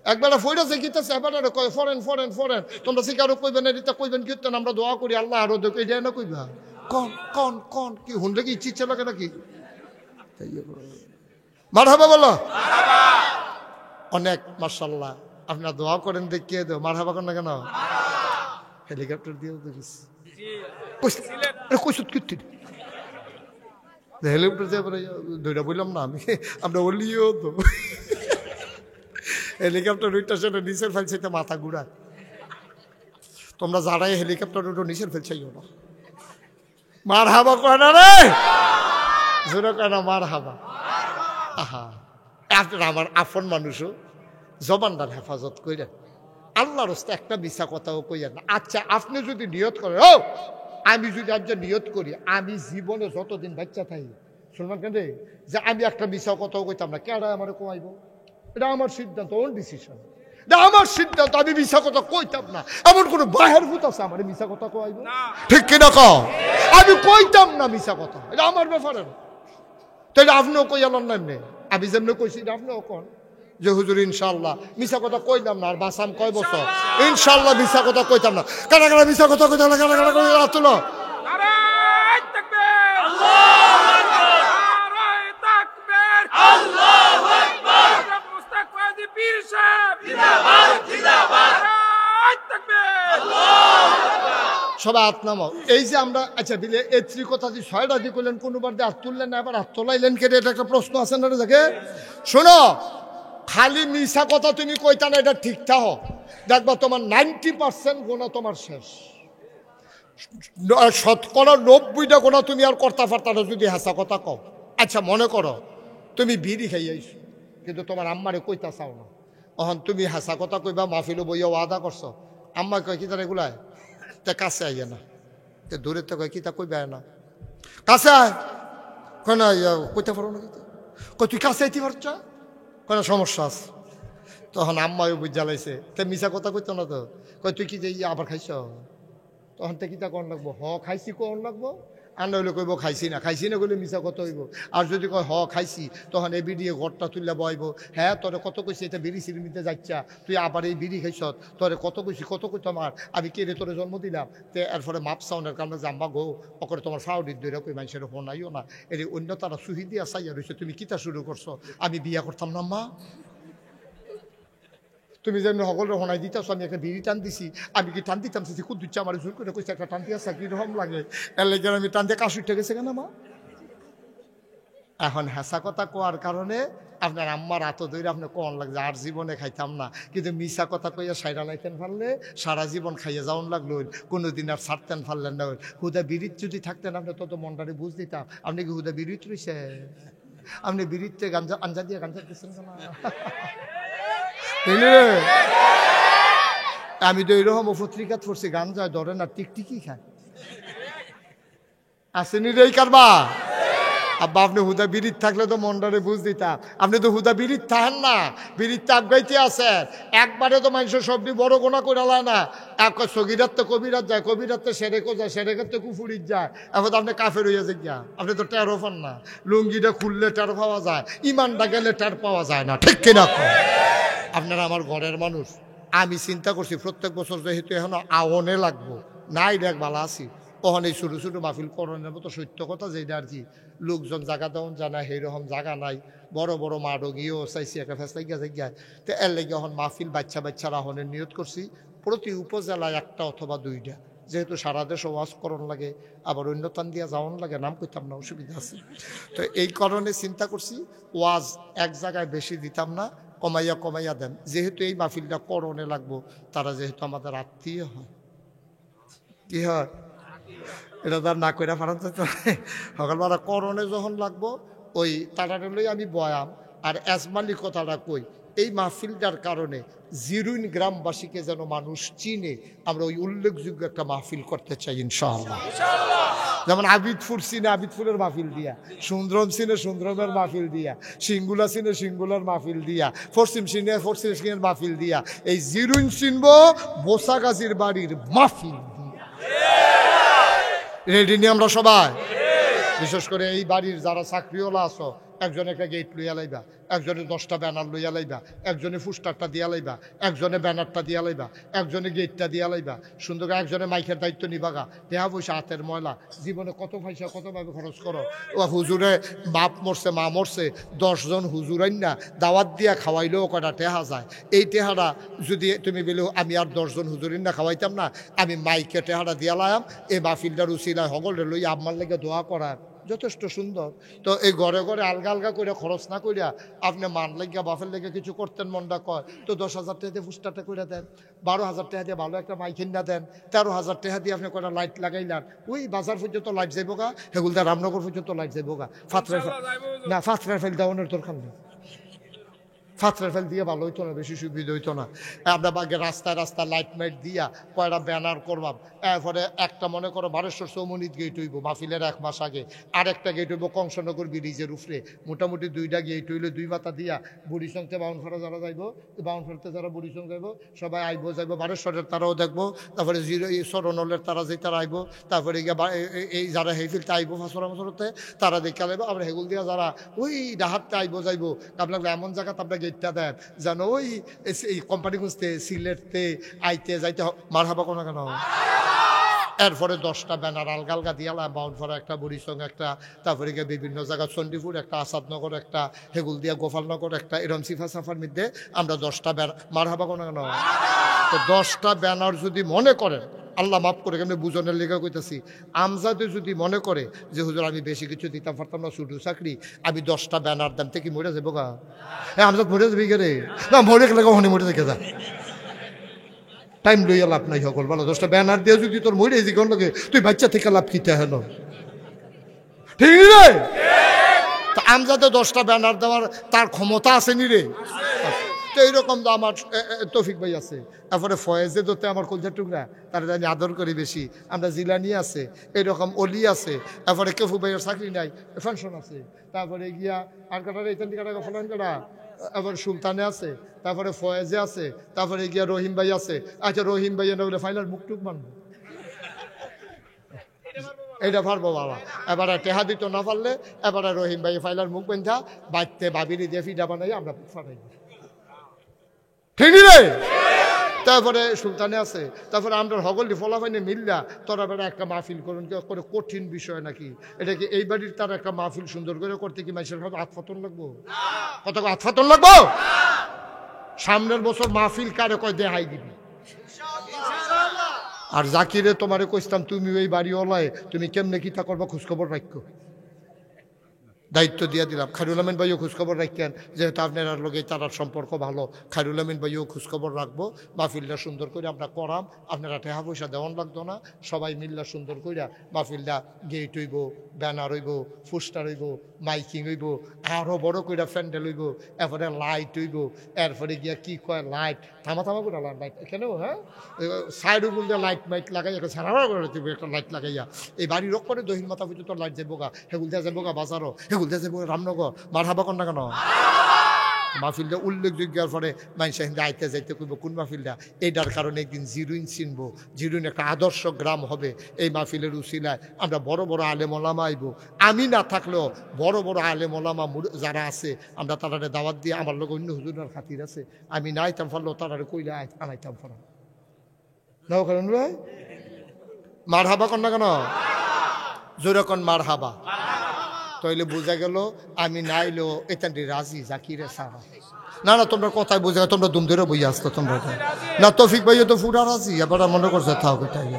একবার ফইরাছে কিতাছে এবার কয় ফরেন ফরেন ফরেন তোমরা শিকারও কইবেন এটা কইবেন কীর্তন আমরা দোয়া করি আল্লাহ আরো দেখো এটা না কইবা কন কি হুনলে কি ইচ্ছে লাগে নাকি মারহাবা বলো অনেক মাশাআল্লাহ আপনারা দোয়া করেন দেখিয়ে দেও মারহাবা করেন না কেন হেলিকপ্টার দিয়েও দেখিস কইসুত কীর্তি হেলিকপ্টার দিয়ে দুইটা বললাম না আমরা ওলিও তো হেলিকপ্টার উঠতে সেটা নিচের ফেলছে মাথা ঘুরায় তোমরা যারাই হেলিকপ্টার উঠো নিচের ফেলছাইও না মার হাবা কয় না রে জোরে কয় না মার হাবা আহা আপনার আমার আপন মানুষও জবানদার হেফাজত কইরেন আল্লাহর রাস্তায় একটা মিছা কথাও কইয়া না আচ্ছা আপনি যদি নিয়ত করেন ও আমি যদি আজ নিয়ত করি আমি জীবনে যতদিন বাচ্চা থাকি শুনবেন কেন যে আমি একটা মিছা কথাও কইতাম না কেডা আমার কমাইব এটা আমার সিদ্ধান্ত ওন ডিসিশন এটা আমার সিদ্ধান্ত আমি মিছা কথা কইতাম না এমন কোনো বাহের ভূত আছে আমার মিছা কথা কইব ঠিক কিনা কও আমি কইতাম না মিছা কথা এটা আমার ব্যাপারে না তাহলে আপনিও কইয়ালেন না এমনি আমি যেমনি কইছি আপনিও কন যে হুজুর ইনশাআল্লাহ মিছা কথা কইতাম না আর বাসাম কয় বছর ইনশাআল্লাহ মিছা কথা কইতাম না কারা কারা মিছা কথা কইতাম না কারা কারা কই তুলো নারায়ে তাকবীর আল্লাহু আকবার নারায়ে তাকবীর আল্লাহু আকবার মুস্তাকবাদি পীর সাহেব জিন্দাবাদ জিন্দাবাদ নারায়ে তাকবীর আল্লাহু আকবার সবাই হাত নামাও এই যে আমরা আচ্ছা দিলে এই ত্রিকথা দিয়ে ছয়টা দিয়ে কইলেন কোনবার দিয়ে হাত তুললেন না আবার হাত তোলাইলেন কেটে এটা একটা প্রশ্ন আছে না দেখে শোনো খালি মিছা কথা তুমি কইতা না এটা ঠিক থাকো দেখবা তোমার 90% গোনা তোমার শেষ শতকরা 90টা গোনা তুমি আর করতে পারতা না যদি হাসা কথা কও আচ্ছা মনে করো তুমি বিড়ি খাইয়াইছো কিন্তু তোমার আম্মারে কইতা চাও না তখন তুমি হাসা কথা কইবা মাহফিলও বইয়া ওয়াদা করছো আম্মা কয় কিতা রেগুলায় তে কাছে আইয়ে না তে দূরে তো কয় কিতা কইবা না কাছে আয় কেন কইতে পারো না কিতা কই তুই কাছে আইতে পারছ কোনো সমস্যা আছে তখন আম্মাও বুঝালাইছে তে মিছা কথা কইতো না তো কই তুই কি যে আবার খাইছ তখন তে কিতা কোন লাগবো খাইছি কোন লাগবো আর নইলে কইব খাইছি না কইলে মিছা কথা হইব আর যদি কয় খাইছি তখন এই বিড়ি ঘরটা তুললে বইব হ্যাঁ তোরে কত কইছি এটা বিড়ি সিঁড়ি নিতে যাচ্ছা তুই আবার এই বিড়ি খাইছ তোরে কত কইছি কত কই তোমার আমি কে রে তোরে জন্ম দিলাম তে এরপরে মাপ সাউনের কারণে জাম্বা গো অকরে তোমার ফাউডির দইরা কই মানুষের ফোনাইও না এর অন্য তারা সুহি দিয়া চাইয়া রয়েছে তুমি কিতা শুরু করছো আমি বিয়া করতাম না মা তুমি যেমনি সকলের শোনাই দিতেছো আমি একটা বিড়ি টান দিছি আমি কি টান দিতাম খুব দিচ্ছে আমার জোর করে কইছে একটা টান দিয়া কিরকম লাগে এর লেগে আমি টান দিয়ে কাশ উঠে গেছে কেন মা এখন হেসা কথা কোয়ার কারণে আপনার আম্মার হাত ধরে আপনার কোন লাগছে আর জীবনে খাইতাম না কিন্তু মিছা কথা কইয়া সাইরা লাইতেন পারলে সারা জীবন খাইয়া যাওয়ান লাগলো কোনোদিন আর ছাড়তেন পারলেন না হুদা বিড়িত যদি থাকতেন আপনি তত মনটারে বুঝ দিতাম আপনি কি হুদা বিড়িত রয়েছে আপনি বিড়িতে গাঞ্জা আঞ্জা দিয়ে গাঞ্জা দিচ্ছেন না আমি তো এরকম পত্রিকা পড়ছি গাঞ্জা ধরে না টিকটিকি খায় আসেনি রে কারবা আব্বা আপনি হুদা বিড়িত থাকলে তো মনটারে বুঝ দিতাম আপনি তো হুদা বিড়িত থাকেন না বিড়িত তাপগাইতে আছেন একবারে তো মানুষের সবটি বড় গোনা করে লায় না এক সগিরাত তো কবিরাত যায় কবিরাত তো সেরেকও যায় সেরেকের তো কুফুরিত যায় এখন তো আপনি কাফের হইয়া যে গিয়া আপনি তো টেরো পান না লুঙ্গিটা খুললে টের পাওয়া যায় ইমানটা গেলে টের পাওয়া যায় না ঠিক কিনা আপনারা আমার ঘরের মানুষ আমি চিন্তা করছি প্রত্যেক বছর যেহেতু এখন আওনে লাগবো নাই দেখ ভালো আছি তখন এই ছোটো ছোটো মাহফিল করণের মতো সত্য কথা যেটা আর কি লোকজন জায়গা দেওয়ান জানা সেইরকম জায়গা নাই বড় বড় মাডো গিয়েও চাইছি একটা ফেসলাই গিয়া তো এর লেগে এখন মাহফিল বাচ্চারা হনের নিয়ত করছি প্রতি উপজেলায় একটা অথবা দুইটা যেহেতু সারা দেশ ওয়াজ করণ লাগে আবার অন্য টান দিয়া যাওয়ান লাগে নাম করতাম না অসুবিধা আছে তো এই কারণে চিন্তা করছি ওয়াজ এক জায়গায় বেশি দিতাম না কমাইয়া দেন যেহেতু এই মাহফিলটা করণে লাগবো তারা যেহেতু আমাদের আত্মীয় হয় কি হয় এটা তার না কইরা পারেন তো সকালবেলা করণে যখন লাগবো ওই তারাটা লই আমি বয়াম আর এজমালি কথাটা কই এই মাহফিলটার কারণে জিরুইন গ্রামবাসীকে যেন মানুষ চিনে আমরা ওই উল্লেখযোগ্য একটা মাহফিল করতে চাই ইনশাআল্লাহ যেমন আবিদপুর চিনে আবিদপুরের মাহফিল দিয়া সুন্দরম চিনে সুন্দরমের মাহফিল দিয়া সিঙ্গুলা চিনে সিঙ্গুলার মাহফিল দিয়া পশ্চিম চিনে পশ্চিম চিনের মাহফিল দিয়া এই জিরুইন চিনব বোসাগাজির বাড়ির মাহফিল দিয়া রেডি নিয়ে আমরা সবাই? বিশেষ করে এই বাড়ির যারা চাকরিওয়ালা আছো, একজনে একটা গেট লইয়া লাইবা, একজনে 10টা ব্যানার লইয়া লাইবা, একজনে ফুস্টারটা দিয়া লাইবা, একজনে ব্যানারটা দিয়া লাইবা, একজনে গেটটা দিয়া লাইবা, সুন্দর করে একজনে মাইকের দায়িত্ব নিবাগা। দেহা পয়সা হাতের ময়লা, জীবনে কত পয়সা কতভাবে খরচ করো। ও হুজুরে বাপ মরছে, মা মরছে, 10 জন হুজুরাই না দাওয়াত দিয়া খাওয়াইলেও কটা টেহা যায়। এই টেহারা যদি তুমি বলো আমি আর 10 জন হুজুরিন না খাওয়াইতাম না, আমি মাইকে টেহারা দিয়া লাইম, এই মাহফিলটার উচিলায় হগলে লই আমার লেগে দোয়া করার যথেষ্ট সুন্দর। তো এই ঘরে ঘরে আলগা আলগা করে খরচ না করিয়া আপনি মান লেগা বাপের লেগে কিছু করতেন, মনটা কয় তো 10,000 টাকা দিয়ে ফুস্টারটা করে দেন, 12,000 টাকা দিয়ে ভালো একটা মাইকিন না দেন, 13,000 টাকা দিয়ে আপনি কটা লাইট লাগাইলেন, ওই বাজার পর্যন্ত লাইট যাইব গা, হেগুলদা রামনগর পর্যন্ত লাইট যাইব গা। ফাতরার ফেল দেওয়ানোর দরকার নেই, ফাতরার ফেল দিয়ে ভালো হইতো না, বেশি সুবিধা হইতো না। আমরা বাগে রাস্তায় রাস্তায় লাইট মাইট দিয়া কয়টা ব্যানার করবাম। এরপরে একটা মনে করো বারেশ্বর চৌমনিত গেট হইব মাহফিলের 1 মাস আগে, আরেকটা গেট হইব কংসনগর ব্রিজের উপরে, মোটামুটি 2টা গেট হইলে 2 মাথা দিয়া বুড়িসংতে বাউনফাড়া যারা যাইব, বাউনফাড়াতে যারা বুড়িসং যাইব সবাই আইব যাইব, বারেশ্বরের তারাও দেখবো, তারপরে সরনলের তারা যে তারা আইব, তারপরে গিয়ে এই যারা হেফিলতে আইব ফাঁসরা মশরতে তারা দেখে লাইব, আমরা হেগুল দিয়া যারা ওই ডাহাততে আইব যাইব। আপনার এমন জায়গাতে আপনার গেটটা দেন যেন ওই এই কোম্পানি খুঁজতে সিলেটতে আইতে যাইতে মার হাবা কোনো কেন। এরপরে 10টা ব্যানার আলগা আলগা দিয়ালা, বাউনফাড়া একটা, বুড়িসং একটা, তারপরে গিয়ে বিভিন্ন জায়গা চণ্ডীপুর একটা, আসাদনগর একটা, হেগুল দিয়া গোপালনগর একটা, এরম সিফা সাফার মধ্যে আমরা 10টা ব্যানার মার হাবা কোনো কেন। তো 10টা ব্যানার যদি মনে করেন, আল্লাহ মাফ করে কেমনি বুঝনের লেগে কইতাছি, আমজাদে যদি মনে করে যে হুজুর আমি বেশি কিছু দিতাম পারতাম না, শুধু চাকরি, আমি 10টা ব্যানার দাম থেকে মরে যাবো গা। হ্যাঁ আমজাদ মরে যাবি গে রে, না মরে গেলে কখনই মরে দেখে যা, টাইম লইয়া লাভ নাই সকল ভালো। 10টা ব্যানার দিয়ে যদি তোর মরে যে কোন লোকে তুই বাচ্চা থেকে লাভ কিতে হেন, ঠিক রে? তা আমজাদে 10টা ব্যানার দেওয়ার তার ক্ষমতা আছে নি রে? তো এইরকম তো আমার তৌফিক ভাই আছে, তারপরে ফয়েজে দোতে আমার কলজার টুকরা, তারা জানি আদর করি বেশি, আমরা জিলানি আছে, এইরকম অলি আছে, তারপরে কেফু ভাইয়ের চাকরি নাই, পেনশন আছে, তারপরে গিয়া আর কাটার এইখান কাটা ফলান কাটা, আবার সুলতানে আছে, তারপরে ফয়েজে আছে, তারপরে গিয়া রহিম ভাই আছে। আচ্ছা রহিম ভাই না বলে ফাইনাল মুখ টুক মানবো, এইটা পারবো বাবা। এবারে টেহা দিত না পারলে এবারে রহিম ভাই ফাইলার মুখ বেঁধা বাড়তে বাবিরি দিয়ে ফিডা বানাই আমরা ফাটাই, ঠিক রে? তারপরে সুলতানে আছে, তারপরে আমরা হগলি ফলাফাইনে মিল্লা তোরা বেড়া একটা মাহফিল করুন, করে কঠিন বিষয় নাকি এটা কি? এই বাড়ির তার একটা মাহফিল সুন্দর করে করতে কি মানুষের ভাবে আতফাতন লাগবো? কত আতফাতন লাগবো? সামনের বছর মাহফিল কারে কয় দেহাই দিবি। আর জাকিরে তোমারে কইতাম তুমি ওই বাড়ি ওলায় তুমি কেমনে কিতা করবা খোঁজখবর রাখো, দায়িত্ব দিয়ে দিলাম। খায়রুল আমিন ভাইও খোঁজখবর রাখেন, যেহেতু আপনার লোকে তার সম্পর্ক ভালো, খায়রুল আমিন ভাইও খোঁজখবর রাখবো। মাহফিলটা সুন্দর করে আমরা করাম, আপনারা টাকা পয়সা দেওয়ান লাগতো না, সবাই মিল্লা সুন্দর করে মাহফিলটা গেট হইব, ব্যানার হইব, পোস্টার হইব, মাইকিং হইব, আরও বড় করে প্যান্ডেল হইব, এরপরে লাইট হইব, এরপরে গিয়া কি কয় লাইট থামা থামা করে লাইট এখানেও, হ্যাঁ সাইডের মধ্যে লাইট মাইট লাগাই একটা সারা করে দিব, একটা লাইট লাগাইয়া এই বাড়ির রোগ করে দহিন মাথা পর্যন্ত লাইট যাবো গা, হেগুল দেওয়া যাবো গা বাজারও, হেগুল দেওয়া যাবো রামনগর, মার হাবা কন না কেন। মাহফিলটা উল্লেখযোগ্য পরে মানুষ আইতে যাইতে কইব কোন মাহফিলটা, এইটার কারণে একদিন জিরুইন চিনবো, জিরুইন একটা আদর্শ গ্রাম হবে। এই মাহফিলের উসিলায় আমরা বড় বড় আলেম ওলামা আইব, আমি না থাকলেও বড় বড় আলেম ওলামা যারা আছে আমরা তারা দাওয়াত দিয়ে, আমার লোক অন্য হুজুরের খাতির আছে, আমি না আইতাম পারলেও তারা কইলে আনাইতাম পারা নাও কারণ ভাই। মার হাবা কন না কেন, জোরে কন মার হাবা। তাইলে বোঝা গেল আমি নাইলেও এখানটি রাজি জাকিরে সারা। না না তোমরা কথায় বোঝা, তোমরা দুম ধরে বই আসতো তোমরা না। তৌফিক ভাইও তো ফুটা রাজি, এবার মনে করছে থাও এটাই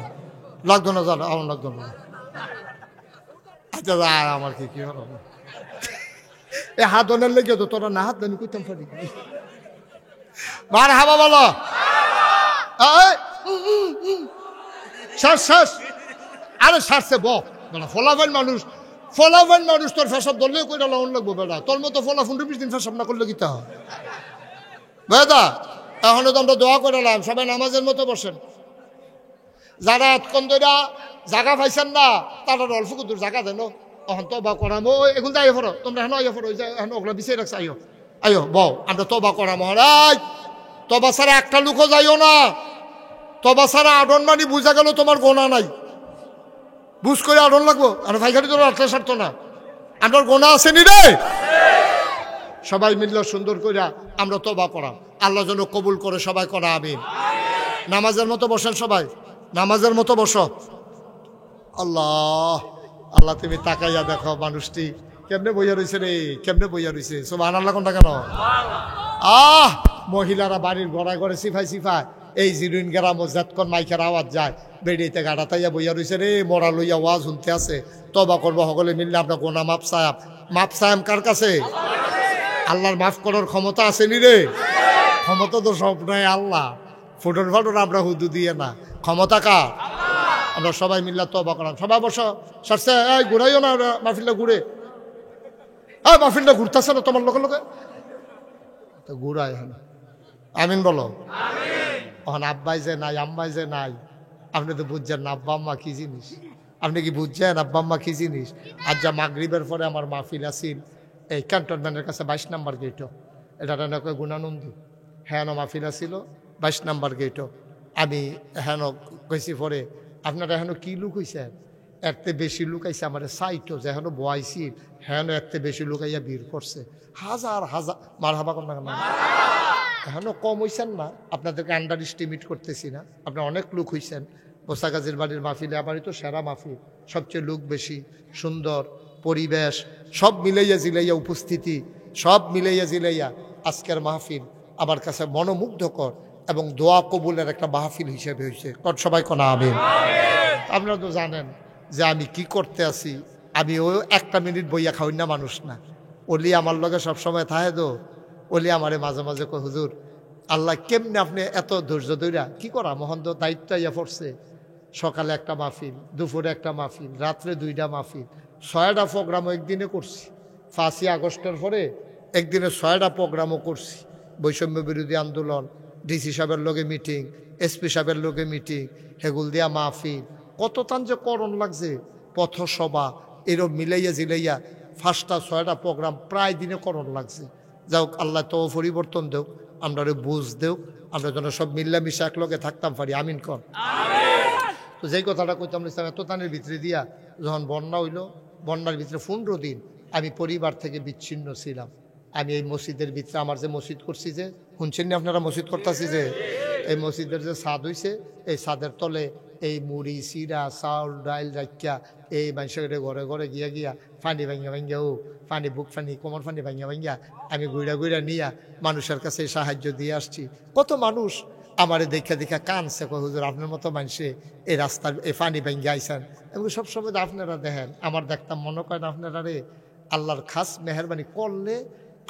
লাগতো না, জানো আমার লাগতো না। আচ্ছা আমার কি হলো এ হাত অনেক লেগে তো তোরা না হাত আমি করতাম পারি। মার হাবা বলো, শ্বাস শ্বাস, আরে শ্বাসে বলা ফলাফল মানুষ, ফলাফল মানুষ তোর ফেসব ধরলেও কইরা লাউন লাগবো বেড়া, তোর মতো ফলাফল 20 দিন ফেসব না করলে কিতা বেদা। এখনো তো আমরা দোয়া করালাম, সবাই নামাজের মতো বসেন। যারা এতক্ষণ ধরা জায়গা পাইছেন না তারা অল্প কুদুর জায়গা দেন, এখন তবা করাম। ও এগুলো যাই ফরো তোমরা, হেন আইয়া ফরো, এখন ওগুলা বিছিয়ে রাখছে, আইও আইও বউ আমরা তবা করাম। মহারাজ তবা ছাড়া একটা লোকও যাইও না, তবা ছাড়া আডন মানি বুঝা গেল তোমার গোনা নাই। বুঝ করে আড়ন লাগবো আর ভাইখানি তো রাখতে সারতো না। আমার গোনা আসেনি রে। সবাই মিললে সুন্দর করে আমরা তওবা করা, আল্লাহ যেন কবুল করে সবাই করা আমিন। নামাজের মতো বসেন সবাই, নামাজের মতো বসো। আল্লাহ আল্লাহ তুমি তাকাইয়া দেখো মানুষটি কেমনে বইয়া রয়েছে রে, কেমনে বইয়া রয়েছে। সুবহানাল্লাহ কোনটা কেন? মহিলারা বাড়ির ঘরায় ঘরে সিফাই সিফাই এই জিরুইন গেরা মজাতকন মাইকের আওয়াজ যায়, বেড়িতে গাড়া তাইয়া বইয়া রয়েছে রে, মরা লইয়া ওয়াজ শুনতে আছে। তওবা করবো সকলে মিললে আপনার গোনা মাপ সায়াম। মাপ সায়াম কার কাছে? আল্লাহর মাফ করার ক্ষমতা আছে নি রে? ক্ষমতা তো সব নয় আল্লাহ, ফুটন ফাটন আমরা হুদু দিয়ে না, ক্ষমতা কার? আমরা সবাই মিল্লা তওবা করাম। সবাই বসো, সারছে এই ঘুরাইও না মাহফিলটা ঘুরে। এই মাহফিলটা ঘুরতেছে না তোমার লোকে লোকে তো ঘুরাই হয় না। আমিন বলো। এখন আব্বাই যে নাই, আম্মাই যে নাই, আপনি তো বুঝছেন না আব্বা আম্মা কি জিনিস। আপনি কি বুঝছেন আব্বা আম্মা কি জিনিস? আজ যা মাগরিবের পরে আমার মাহফিল আসিল এই ক্যান্টনমেন্টের কাছে 22 নম্বর গেটও, এটা নাকি গুণানন্দী। হ্যাঁ মাহফিল আসিল 22 নম্বর গেটও। আমি হেন কইছি পরে আপনারা হেন কি লুক হইছেন? এরতে বেশি লুক আইছে আমার সাইটও যে হেন বয়াইছি হেন এরতে বেশি লুক আইয়া ভিড় করছে। হাজার হাজার মার হাবা কর না কেন? এখনও কম হইছেন না, আপনাদেরকে আন্ডার এস্টিমেট করতেছি না। আপনার অনেক লোক হইছেন। মোসাগাজীর বাড়ির মাহফিলে আমারই তো সেরা মাহফিল, সবচেয়ে লোক বেশি, সুন্দর পরিবেশ, সব মিলাইয়া জিলাইয়া উপস্থিতি, সব মিলাইয়া জিলাইয়া আজকের মাহফিল আমার কাছে মনোমুগ্ধকর এবং দোয়া কবুলের একটা মাহফিল হিসেবে হয়েছে। সবাই কোনা আমিন। আপনারা তো জানেন যে আমি কি করতে আছি। আমি ওই একটা মিনিট বইয়া খাওয়াই না মানুষ না। ওলি আমার লগে সবসময় থাকে তো, ওলি আমারে মাঝে মাঝে কয় হুজুর আল্লাহ কেমনে আপনি এত ধৈর্য ধৈরা কি করা মহন্ত দায়িত্ব ইয়া পড়ছে। সকালে একটা মাহফিল, দুপুরে একটা মাহফিল, রাত্রে 2টা মাহফিল, 6টা প্রোগ্রামও একদিনে করছি। 5ই আগস্টের পরে একদিনে 6টা প্রোগ্রামও করছি। বৈষম্য বিরোধী আন্দোলন, ডিসি সাহেবের লগে মিটিং, এসপি সাহেবের লগে মিটিং, হেগুল দিয়া মাহফিল, কত তান যে করণ লাগছে, পথসভা, এরম মিলাইয়া জিলাইয়া 5টা 6টা প্রোগ্রাম প্রায় দিনে করণ লাগছে। যাও আল্লাহ তো পরিবর্তন দেও, আমরা বুঝ দেও, আমরা যেন সব মিল্লামিশা একলগে থাকতাম পারি। আমিন কর। তো যেই কথাটা কইতাম এত তানের ভিতরে দিয়া যখন বন্যা হইল, বন্যার ভিতরে 15 দিন আমি পরিবার থেকে বিচ্ছিন্ন ছিলাম। আমি এই মসজিদের ভিতরে আমার যে মসজিদ করছি, যে শুনছেন না আপনারা মসজিদ করতেছি, যে এই মসজিদের যে ছাদ হইছে, এই ছাদের তলে এই মুড়ি চিরা চাউল ডাইল রাখিয়া এই মানুষের ঘরে ঘরে গিয়া গিয়া ফানি ভাঙ্গা ভাঙ্গা, ও পানি বুক ফানি কোমর ফানি ভাঙ্গা ভাঙ্গা আমি গুইড়া গুইড়া নিয়া মানুষের কাছে সাহায্য দিয়ে আসছি। কত মানুষ আমারে দেখা দেখা কানছে, কয় হুজুর আপনার মতো মানুষে এই রাস্তার এই পানি ভাঙ্গা আইসেন। এবং সবসময় আপনারা দেখেন, আমার দেখতাম মনে করেন আপনারা রে আল্লাহর খাস মেহরবানি করলে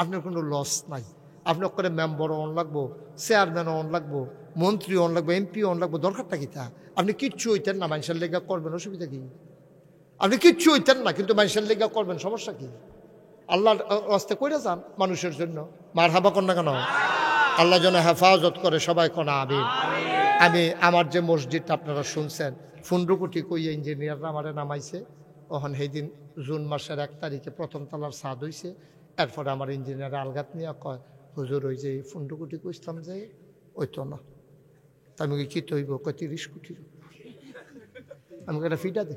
আপনার কোনো লস নাই। আপনার করে মেম্বারও অন লাগবো, চেয়ারম্যানও অন লাগবো, মন্ত্রী অন লাগবো, এমপি অন লাগবো, দরকারটা কি তা? আপনি কিচ্ছু হইতেন না, মানুষের লেগা করবেন, অসুবিধা কি? আপনি কিচ্ছু হইতেন না কিন্তু মানুষের লেগা করবেন, সমস্যা কি? আল্লাহর রাস্তায় কইরা যান মানুষের জন্য। মার হাবা কর না কেন? আল্লাহ যেন হেফাজত করে, সবাই কোনা আমিন। আমি আমার যে মসজিদটা আপনারা শুনছেন, 15 কোটি কইয়া ইঞ্জিনিয়াররা আমারে নামাইছে। ওখান সেই দিন জুন মাসের 1 তারিখে প্রথম তলার ছাদ হইছে। এরপরে আমার ইঞ্জিনিয়ার আলগাত নিয়ে কয় হুজুর ওই যে 15 কোটি কইতাম যে ওই তো না। তা আমি কি তৈব? কয় 30 কোটি। আমাকে একটা ফিটা দে।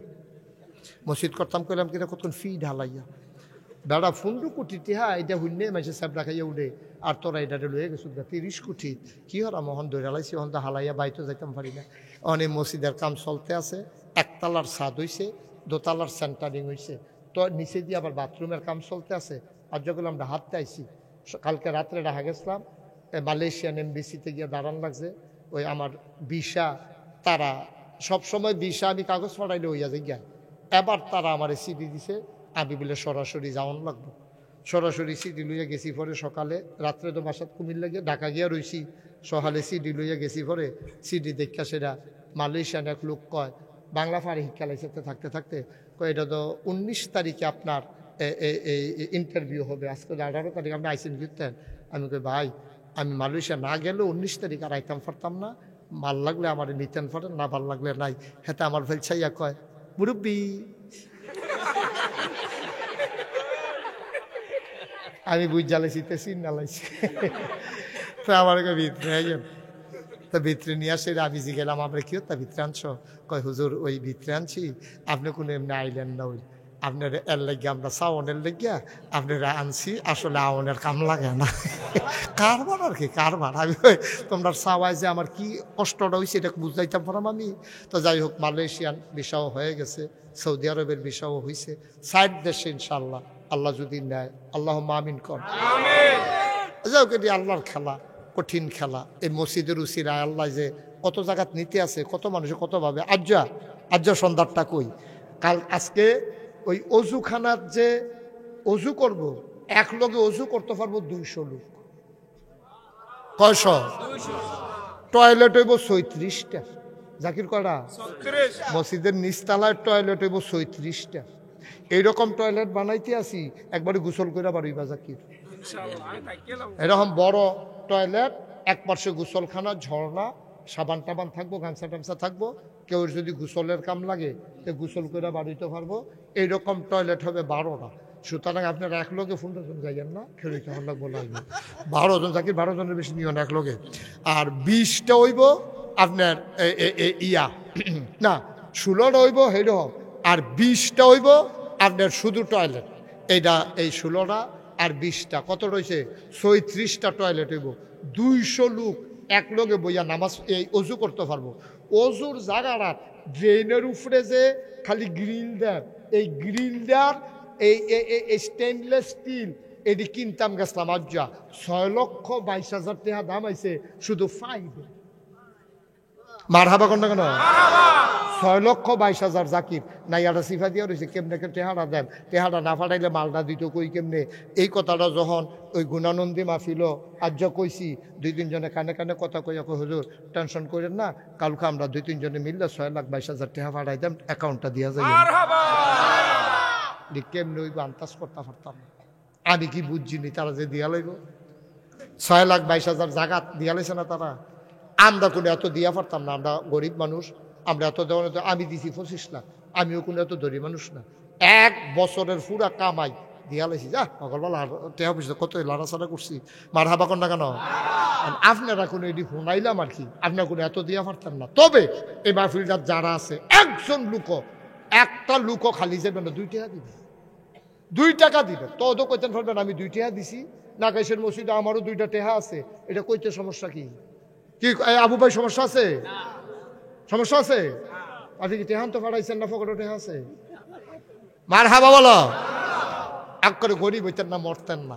মসজিদ করতাম কইলাম কিনা কতক্ষণ ফি ঢালাইয়া বেড়া 15 কোটি টিহা এটা হুন্নে মাসে সাহেব রাখাইয়া উঠে, আর তোরা এটা লয়ে গেছো 30 কোটি কি হরা মোহন ধরে হালাইছি, ওখান তো হালাইয়া বাইতো যাইতাম পারি না। অনেক মসজিদের কাম চলতে আছে, 1 তালার ছাদ হইছে, 2 তালার সেন্টারিং হইছে, তো নিচে দিয়ে আবার বাথরুমের কাম চলতে আছে। আর যখন আমরা হাঁটতে আইছি, কালকে রাত্রে রাখা গেছিলাম মালয়েশিয়ান এমবিসিতে গিয়ে দাঁড়ান লাগছে। ওই আমার ভিসা, তারা সবসময় ভিসা আমি কাগজ পড়াইলে হইয়া যাই গিয়া, এবার তারা আমার সিডি দিছে, আমি বলে সরাসরি যাওয়ান লাগবো। সরাসরি সিডি লইয়া গেছি পরে সকালে, রাত্রে তো বাসাত কুমিল্লা গিয়ে ঢাকা গিয়া রইছি, সকালে সিডি লইয়া গেছি পরে সিডি দেখা সেটা মালয়েশিয়ান এক লোক কয় বাংলা ফারি শিক্ষা লাইসেতে থাকতে থাকতে কয় এটা তো 19 তারিখে আপনার ইন্টারভিউ হবে, আজকে 18 তারিখ আপনি আইসেন ফিরতেন। আমি কই ভাই আমি মালয়েশিয়া না গেলেও 19 তারিখ আর আইতাম পারতাম না, ভাল লাগলে আমার নিতেন পারেন, না ভাল লাগলে নাই। হেতে আমার ফেলছাইয়া কয় মুরব্বী। আমি বুঝ জ্বালাইছি তে চিন নালাইছি, তো আমার ভিতরে তা ভিতরে নিয়ে আসে আমি গেলাম আমরা কি তা ভিতরে আনছো? কয় হুজুর ওই ভিতরে আনছি, আপনি কোনো এমনি আইলেন না, ওই আপনার এর লেগে আমরা সাওনের লেগিয়া আপনারা আনছি, আসলে আওনের কাম লাগে না। কারবার আর কি কারবার। আমি তোমরা সাওয়াই যে আমার কি কষ্টটা হয়েছে এটা বুঝাইতাম পারাম আমি। তো যাই হোক, মালয়েশিয়ান ভিসাও হয়ে গেছে, সৌদি আরবের ভিসাও হয়েছে, 60 দেশে ইনশাল্লাহ আল্লাহ যদি নেয়, আল্লাহ আমিন কর। যাই হোক, এটি আল্লাহর খেলা, কঠিন খেলা। এই মসজিদের উসিরায় আল্লাহ যে কত জায়গাত নিতে আছে, কত মানুষে কতভাবে। আজ্জা সন্ধ্যারটা কই, কাল আজকে ওই অজুখানার যে অজু করব, এক লগে অজু করতে পারবো 200 লোক। কয়শ? টয়লেট হইব 36টা। জাকির কয়টা? মসজিদের নিচতলায় টয়লেট হইব 36টা। এইরকম টয়লেট বানাইতে আসি, একবারে গোসল করে বাড়িবা জাকির। এরকম বড় টয়লেট, এক পাশে গোসলখানা, ঝর্ণা, সাবান টাবান থাকবো, গামছা টামছা থাকবো, কেউ যদি গোসলের কাম লাগে তো গোসল করে বাড়িতে পারবো। এইরকম টয়লেট হবে 12টা। সুতরাং আপনারা এক লোকে ফোনটা যাইয়েন না, খেলে কেমন লাগবো লাগবে। 12 জন, জাকির 12 জনের বেশি নিও না এক লোকে। আর 20টা হইব আপনার ইয়া না 16টা হইব সেইরকম, আর 20টা হইব আপনার শুধু টয়লেট। এইটা এই 16টা আর 20টা কত রয়েছে? 36টা টয়লেট হইব। 200 লোক এক লগে বইয়া নামাজ এই অজু করতে পারবো। অজুর জায়গাটা ড্রেনের উপরে যে খালি গ্রিল দেন, এই গ্রিল দেওয়ার এই স্টেনলেস স্টিল এটি কিনতাম গেছিলাম আজ্জা 6,22,000 টাকা দাম আইছে শুধু 5। মারহাবা কন্যা কেন? 6,22,000 জাকির নাই একটা সিফা দিয়া রয়েছে, কেমনে টেহারা দেন, টেহারা না ফাটাইলে মালটা দিত কই কেমনে। এই কথাটা যখন ওই গুণানন্দী মাহফিল আজ্জা কইছি, 2-3 জনে কানে কানে কথা কইয়া কই হুজুর টেনশন করেন না, কালকে আমরা 2-3 জনে মিললে 6,22,000 টাকা ফাটাই দেন, অ্যাকাউন্টটা দিয়া যাই। কেমনে ওই আন্দাজ করতে পারতাম, আমি কি বুঝছিনি তারা যে দিয়া লইব। 6,22,000 জাগাত দিয়া লাইছে না তারা। আমরা কোনো এত দিয়া পারতাম না, আমরা গরিব মানুষ, আমরা এত দেওয়া। আমি দিছি 25 লাখ, আমিও কোনো এত দরিদ্র মানুষ না। 1 বছরের পুরা কামাই দিয়া লাইছি। যা সকালবেলা টেহা পয়সা কত লাড়াচাড়া করছি। মারহাবা কর না কেন? আপনারা কোনো এটি শুনাইলাম আর কি, আপনারা কোনো এত দিয়া পারতাম না। তবে এই মাহফিলটার যারা আছে, একজন লুকো, একটা লুকো খালি যাবে না, 2 টাকা দিবে, 2 টাকা দিবে। তো ওদের কইতেন পারবেন আমি 2 টাকা দিছি, নাকাইশের মসজিদে আমারও 2টা টেহা আছে, এটা কইতে সমস্যা কি? কি আবু ভাই সমস্যা আছে? সমস্যা আছে? আপনি কি টেহান তো ফাড়াইছেন না, ফকরও টেহা আছে? মারহাবা বলো। এক করে গরিব হইতেন না, মরতেন না।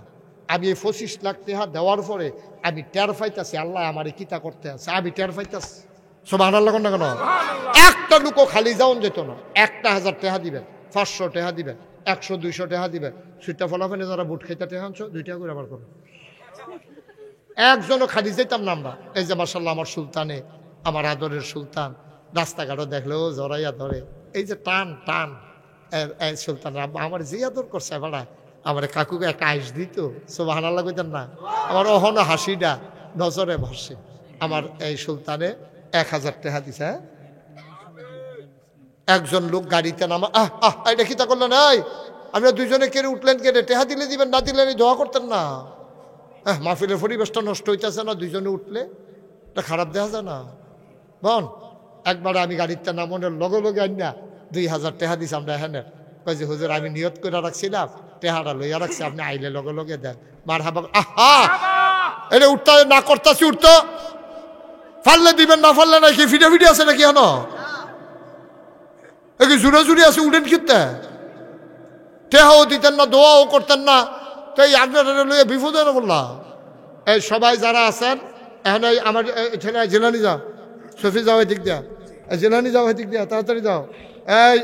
আমি এই 25 লাখ টেহা দেওয়ার পরে আমি টের পাইতাছি আল্লাহ আমার কিতা করতে আছে, আমি টের পাইতাছি। সুবহানাল্লাহ না কেন? একটা লুকো খালি যাওন যেত না। 1,000 টাকা দিবেন, 500 টাকা দিবেন, 100-200 টাকা দিবেন। সুইটা ফলাফেলে যারা বুট খাইতে টেহা আনছো 2 টাকা করে আবার করো। একজনও খালি যেতাম না আমরা। এই যে মাশাআল্লাহ আমার সুলতানে, আমার আদরের সুলতান, রাস্তাঘাটও দেখলেও জড়াইয়া ধরে। এই যে টান টান সুলতান আমার যে আদর করছে ভাড়া, আমার কাকুকে একটা আইস দিত। সুবহানাল্লাহ কইতেন না? আমার অহনো হাসিটা নজরে বসে। আমার এই সুলতানে 1,000 টাকা দিছে। হ্যাঁ, একজন লোক গাড়িতে নামা, এটা কি তা করলেন? এই আপনারা 2 জনে কেড়ে উঠলেন, কেড়ে টেহা দিলে দিবেন, না দিলে দোয়া করতেন না। মাহফিলের পরিবেশটা নষ্ট হইতেছে না? 2 জনে উঠলে এটা খারাপ দেখা যায় না? বল, একবার আমি গাড়িতে নামনের লগে লগে আইনা 2,000 টাকা দিছি আমরা। হ্যাঁ কই যে হুজুর আমি নিয়ত করে রাখছিলাম, টেহারা লইয়া রাখছি, আপনি আইলে লগে লগে দেন। মারহাবা। এটা উঠতে না করতেছি, উঠতো ফাললে দিবেন, না ফাললে নাকি ফিটে ফিটে আছে নাকি? হন কি জুড়ে জুড়ে আছে, উঠেন কিনতে টেহাও দিতেন না, দোয়াও করতেন না। তো এই আপনারা লইয়া বিপদে না বললাম। এই সবাই যারা আছেন এখন, এই আমার ছেলে জেলানি যাও, সফি যাও এদিক দিয়া, জেলানি যাও এদিক দিয়া, তাড়াতাড়ি যাও।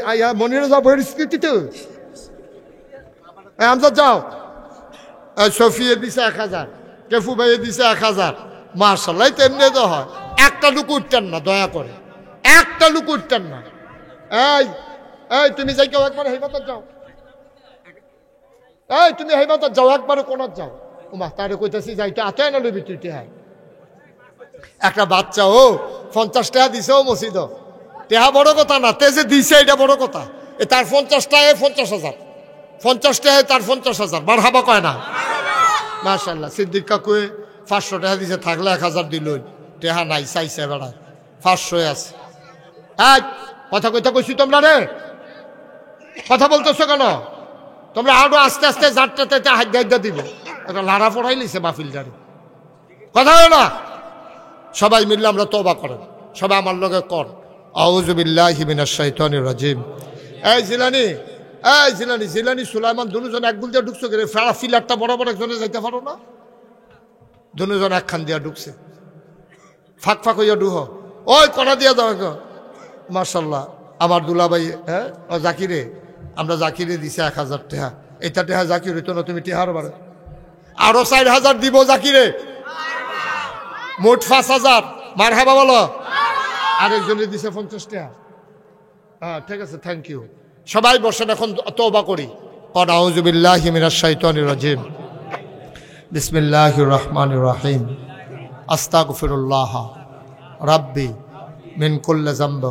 এই মনিরে যাও বইয়ের স্মৃতিতে, আমজাদ যাও। সফিয়ে দিছে 1,000, কেফু ভাইয়ে দিছে 1,000। মার্শাল্লাহ, তেমনি তো হয়। একটা লুক উঠতেন না, দয়া করে একটা লুক উঠতেন না। এই তুমি যাই কেউ একবার হেবাতত যাও, এই তুমি হেবাতত যাও, একবারে কোনাত যাও। ওমা তারে কইতাছি যাইতে আতে না লইবি তুই টেহা। একটা বাচ্চা ও 50 টাকা দিছে ও মসজিদ, টেহা বড় কথা না, তে যে দিছে এটা বড় কথা। এ তার 50 টাকায় 50,000, 50 টাকায় তার 50,000। মারহাবা কয় না? মাশাআল্লাহ। সিদ্দিক কাকুয়ে 500 টাকা দিছে, থাকলে 1,000 দিল। টেহা নাই চাইছে বেড়ায় 500 আছে। কথা কইছি তোমরা রে, কথা বলতেছো কেন? তোমরা আরো আস্তে আস্তে যাত্রাতে হাইদা দিব, একটা লাড়া পড়াই লিছে মাহফিলটারে, কথা হয় না? সবাই মিললে আমরা তওবা করেন, সবাই আমার লগে কর আউযু বিল্লাহি মিনাশ শাইতানির রাজিম। জিলানি সুলাইমান দুজন এক গুল দিয়ে ঢুকছো করে ফিলারটা বরাবর একজনে যাইতে পারো না? দুজন একখান দিয়া ঢুকছে, ফাঁক ফাঁক হইয়া ডুহ, ওই কড়া দিয়া দাও। মাশাল্লাহ আমার দুলাভাই, হ্যাঁ ও জাকিরে, আমরা জাকিরে দিছে 1000 টাকা। এটা টেহা জাকির হইতো না, তুমি টেহার বারে আরো 4000 দিব জাকিরে, মোট 5000। মারহাবা বলো। আরেকজনে দিছে 50 টাকা। হ্যাঁ ঠিক আছে, থ্যাংক ইউ। সবাই বসেন, এখন তওবা করি। আউযু বিল্লাহি মিনাশ শাইতানির রাজিম। বিসমিল্লাহির রহমানির রহিম। আস্তাগফিরুল্লাহ রাব্বি মিন কুল্লি যামব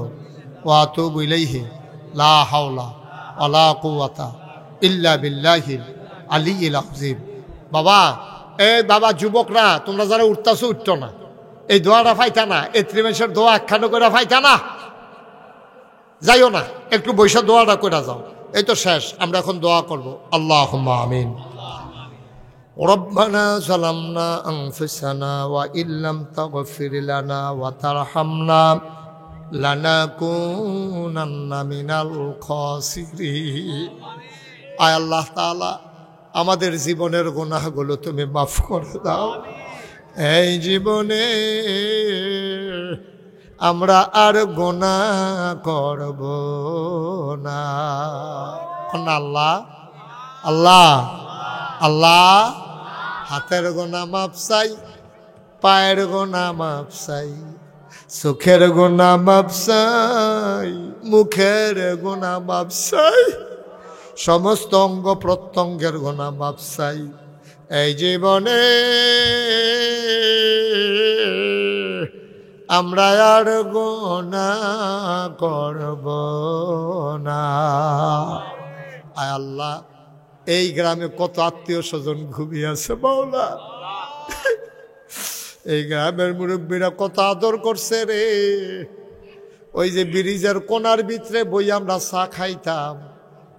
ওয়া আতুবু ইলাইহি লা হাওলা ওয়ালা কুওয়াতা ইল্লা বিল্লাহিল আলিয়্যিল আযীম। বাবা যুবকরা, তোমরা যারা উঠতাছো উঠতো না, এই দোয়াটা ফাইতা না, এই ত্রিমেশের দোয়া একখানো করে ফাইতা না, যাইও না, একটু বৈশা দোয়াটা করে যাও। এই তো শেষ, আমরা এখন দোয়া করব। আল্লাহুম্মা আমিন। রব্বানা যালামনা আনফুসানা ওয়া ইল্লাম তাগফির লানা ওয়া তারহামনা লানাকুনান্না মিনাল খাসিরিন। আয় আল্লাহ তাআলা, আমাদের জীবনের গুনাহগুলো তুমি মাফ করে দাও। এই জীবনে আমরা আর গুনাহ করব না। আল্লাহ আল্লাহ আল্লাহ, হাতের গোনা মাপ চাই, পায়ের গোনা মাপ চাই, চোখের গোনা মাপ চাই, মুখের গোনা মাপ চাই, সমস্ত অঙ্গ প্রত্যঙ্গের গোনা মাপ চাই। এই জীবনে আমরা আর গোনা করব না। আয় আল্লাহ, এই গ্রামে কত আত্মীয় স্বজন ঘুমিয়ে আছে মাওলা, এই গ্রামের মুরব্বীরা কত আদর করছে রে। ওই যে ব্রিজের কোনার ভিতরে বই আমরা চা খাইতাম,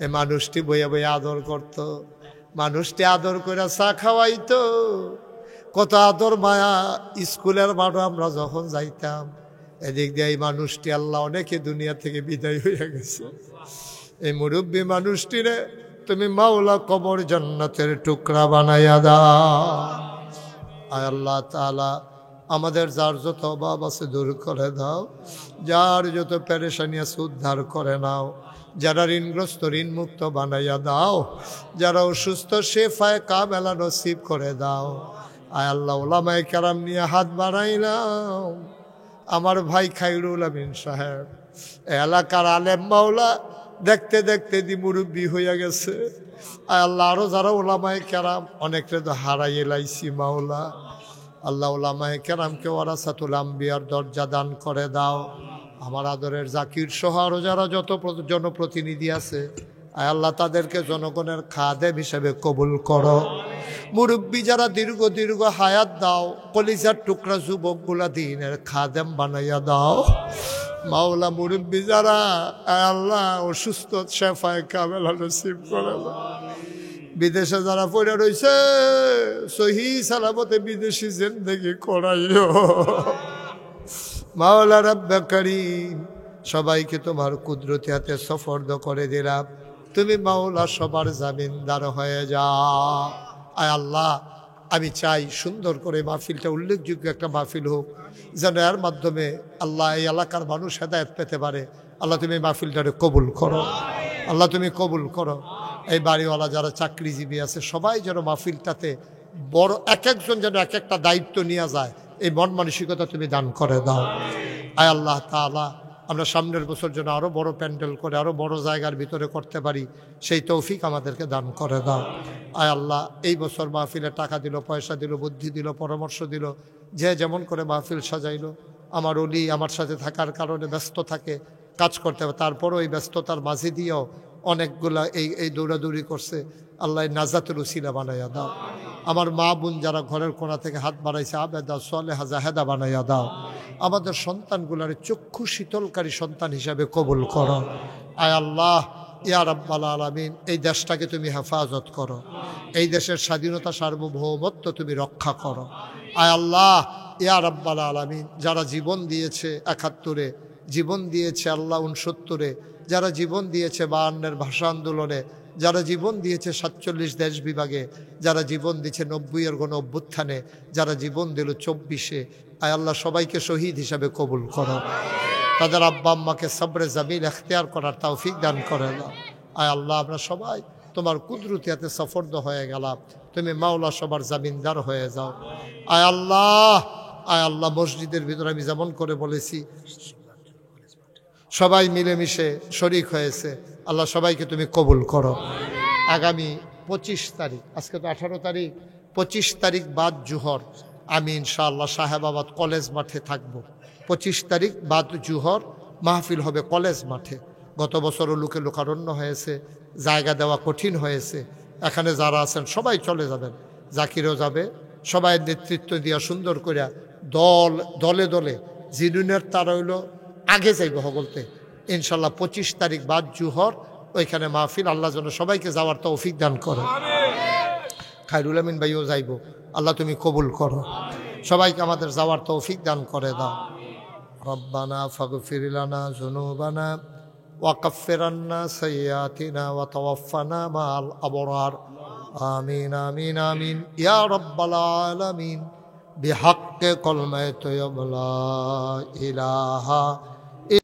এই মানুষটি বইয়া বইয়া আদর করত, মানুষটি আদর করে চা খাওয়াইতো, কত আদর মায়া। স্কুলের মাঠে আমরা যখন যাইতাম, এদিক দিয়ে এই মানুষটি, আল্লাহ অনেকে দুনিয়া থেকে বিদায় হয়ে গেছে। এই মুরব্বী মানুষটিরে তুমি মাওলা কবর জান্নাতের টুকরা বানাইয়া দাও। আয় আল্লাহ তাআলা, আমাদের যার যত অভাব আছে দূর করে দাও, যার যত পেরেশানি আছে উদ্ধার করে নাও, যারা ঋণগ্রস্ত ঋণমুক্ত বানাইয়া দাও, যারা অসুস্থ শেফায়ে কামেলা নসিব করে দাও। আয় আল্লাহ, ওলামায়ে কেরাম নিয়ে হাত বাড়াইলাম, আমার ভাই খায়রুল আমিন সাহেব এলাকার আলেম মাওলা, দেখতে দেখতে দি মুরব্বী হইয়া গেছে। আয় আল্লাহ, আরো যারা ওলামায়ে কেরাম অনেকটা তো হারাইয়ে লাইছি মাওলা। আল্লাহ, ওলামায়ে কেরামকে ওয়ারাসাতুল আম্বিয়ার দরজা দান করে দাও। আমার আদরের জাকির সহ আরো যারা যত জনপ্রতিনিধি আছে, আয় আল্লাহ, তাদেরকে জনগণের খাদেম হিসেবে কবুল করো। মুরব্বী যারা দীর্ঘ হায়াত দাও, কলিজার টুকরা যুবকগুলা দিনের খাদেম বানাইয়া দাও মাওলা। মুরব্বী যারা, আয় আল্লাহ, অসুস্থ শেফায়ে কামেলা নসিব করে দাও। বিদেশে যারা পড়ে রয়েছে, সহি সালামতে বিদেশি জিন্দেগি করাইও মাওলা রব্বে করিম। সবাইকে তোমার কুদরতি হাতে সফর্দ করে দিলাম, তুমি মাওলা সবার জামিনদার হয়ে যাও। আয় আল্লাহ, আমি চাই সুন্দর করে মাহফিলটা উল্লেখযোগ্য একটা মাহফিল হোক, যেন এর মাধ্যমে আল্লাহ এই এলাকার মানুষ হেদায়েত পেতে পারে। আল্লাহ, তুমি মাহফিলটারে কবুল করো, আল্লাহ তুমি কবুল করো। এই বাড়িওয়ালা যারা চাকরিজীবী আছে, সবাই যেন মাহফিলটাতে বড় এক একজন যেন এক একটা দায়িত্ব নিয়ে যায়, এই মন মানসিকতা তুমি দান করে দাও। আয় আল্লাহ তাআলা, আমরা সামনের বছর যেন আরও বড় প্যান্ডেল করে আরও বড় জায়গার ভিতরে করতে পারি, সেই তৌফিক আমাদেরকে দান করে দাও। আয় আল্লাহ, এই বছর মাহফিলে টাকা দিল, পয়সা দিল, বুদ্ধি দিল, পরামর্শ দিল, যে যেমন করে মাহফিল সাজাইল, আমার ওলি আমার সাথে থাকার কারণে ব্যস্ত থাকে, কাজ করতে হবে, তারপরও এই ব্যস্ততার মাঝে দিয়েও অনেকগুলা এই দৌড়াদৌড়ি করছে। আল্লাহ নাজাতুল উসিলা বানাইয়া দাও। আমার মা বোন যারা ঘরের কোণা থেকে হাত বাড়াইছে আবেদা সালেহা জাহেদা বানাইয়া দাও। আমাদের সন্তানগুলার চক্ষু শীতলকারী সন্তান হিসাবে কবুল করো। আয় আল্লাহ ইয়া রাব্বাল আলামিন, এই দেশটাকে তুমি হেফাজত করো, এই দেশের স্বাধীনতা সার্বভৌমত্ব তুমি রক্ষা করো। আয় আল্লাহ ইয়া রাব্বাল আলামিন, যারা জীবন দিয়েছে ৭১, জীবন দিয়েছে আল্লাহ ৬৯, যারা জীবন দিয়েছে ৫২-এর ভাষা আন্দোলনে, যারা জীবন দিয়েছে ৪৭ দেশ বিভাগে, যারা জীবন দিয়েছে ৯০-এর গণ অভ্যুত্থানে, যারা জীবন দিল ২৪-এ, আয় আল্লাহ সবাইকে শহীদ হিসাবে কবুল করো। তাদের আব্বা আম্মাকে সবরে জামিল এখতিয়ার করার তৌফিক দান করে দাও। আয় আল্লাহ আমরা সবাই তোমার কুদরতিয়াতে সফর্দ হয়ে গেলাম, তুমি মাওলা সবার জামিনদার হয়ে যাও। আয় আল্লাহ মসজিদের ভিতরে আমি যেমন করে বলেছি সবাই মিলেমিশে শরিক হয়েছে, আল্লাহ সবাইকে তুমি কবুল করো। আগামী ২৫ তারিখ, আজকে তো ১৮ তারিখ, ২৫ তারিখ বাদ জুহর আমি ইনশাআল্লাহ সাহেবাবাদ কলেজ মাঠে থাকব। ২৫ তারিখ বাদ জুহর মাহফিল হবে কলেজ মাঠে। গত বছরও লোকারণ্য হয়েছে, জায়গা দেওয়া কঠিন হয়েছে। এখানে যারা আছেন সবাই চলে যাবেন, জাকিরও যাবে, সবাই নেতৃত্ব দিয়া সুন্দর করিয়া দলে দলে জিনুনের তারা হইল আগে যাইব বলতে ইনশাল্লাহ ২৫ তারিখ বাদ জুহর ওইখানে মাহফিল। আল্লাহ যেন সবাইকে যাওয়ার তৌফিক দান করো। খায়রুল আমিন ভাইও যাইব, আল্লাহ তুমি কবুল করো। সবাইকে আমাদের যাওয়ার তৌফিক দান করে দাও। রব্বানা ফাগফির লানা যুনুবানা ওয়া কাফফির আন্না সাইয়্যাতিনা ওয়া তাওয়াফফানা মা'আল আবরার। আমিন আমিন আমিন ইয়া রাব্বাল আলামিন বিহাক্কি কালিমাতি লা ইলাহা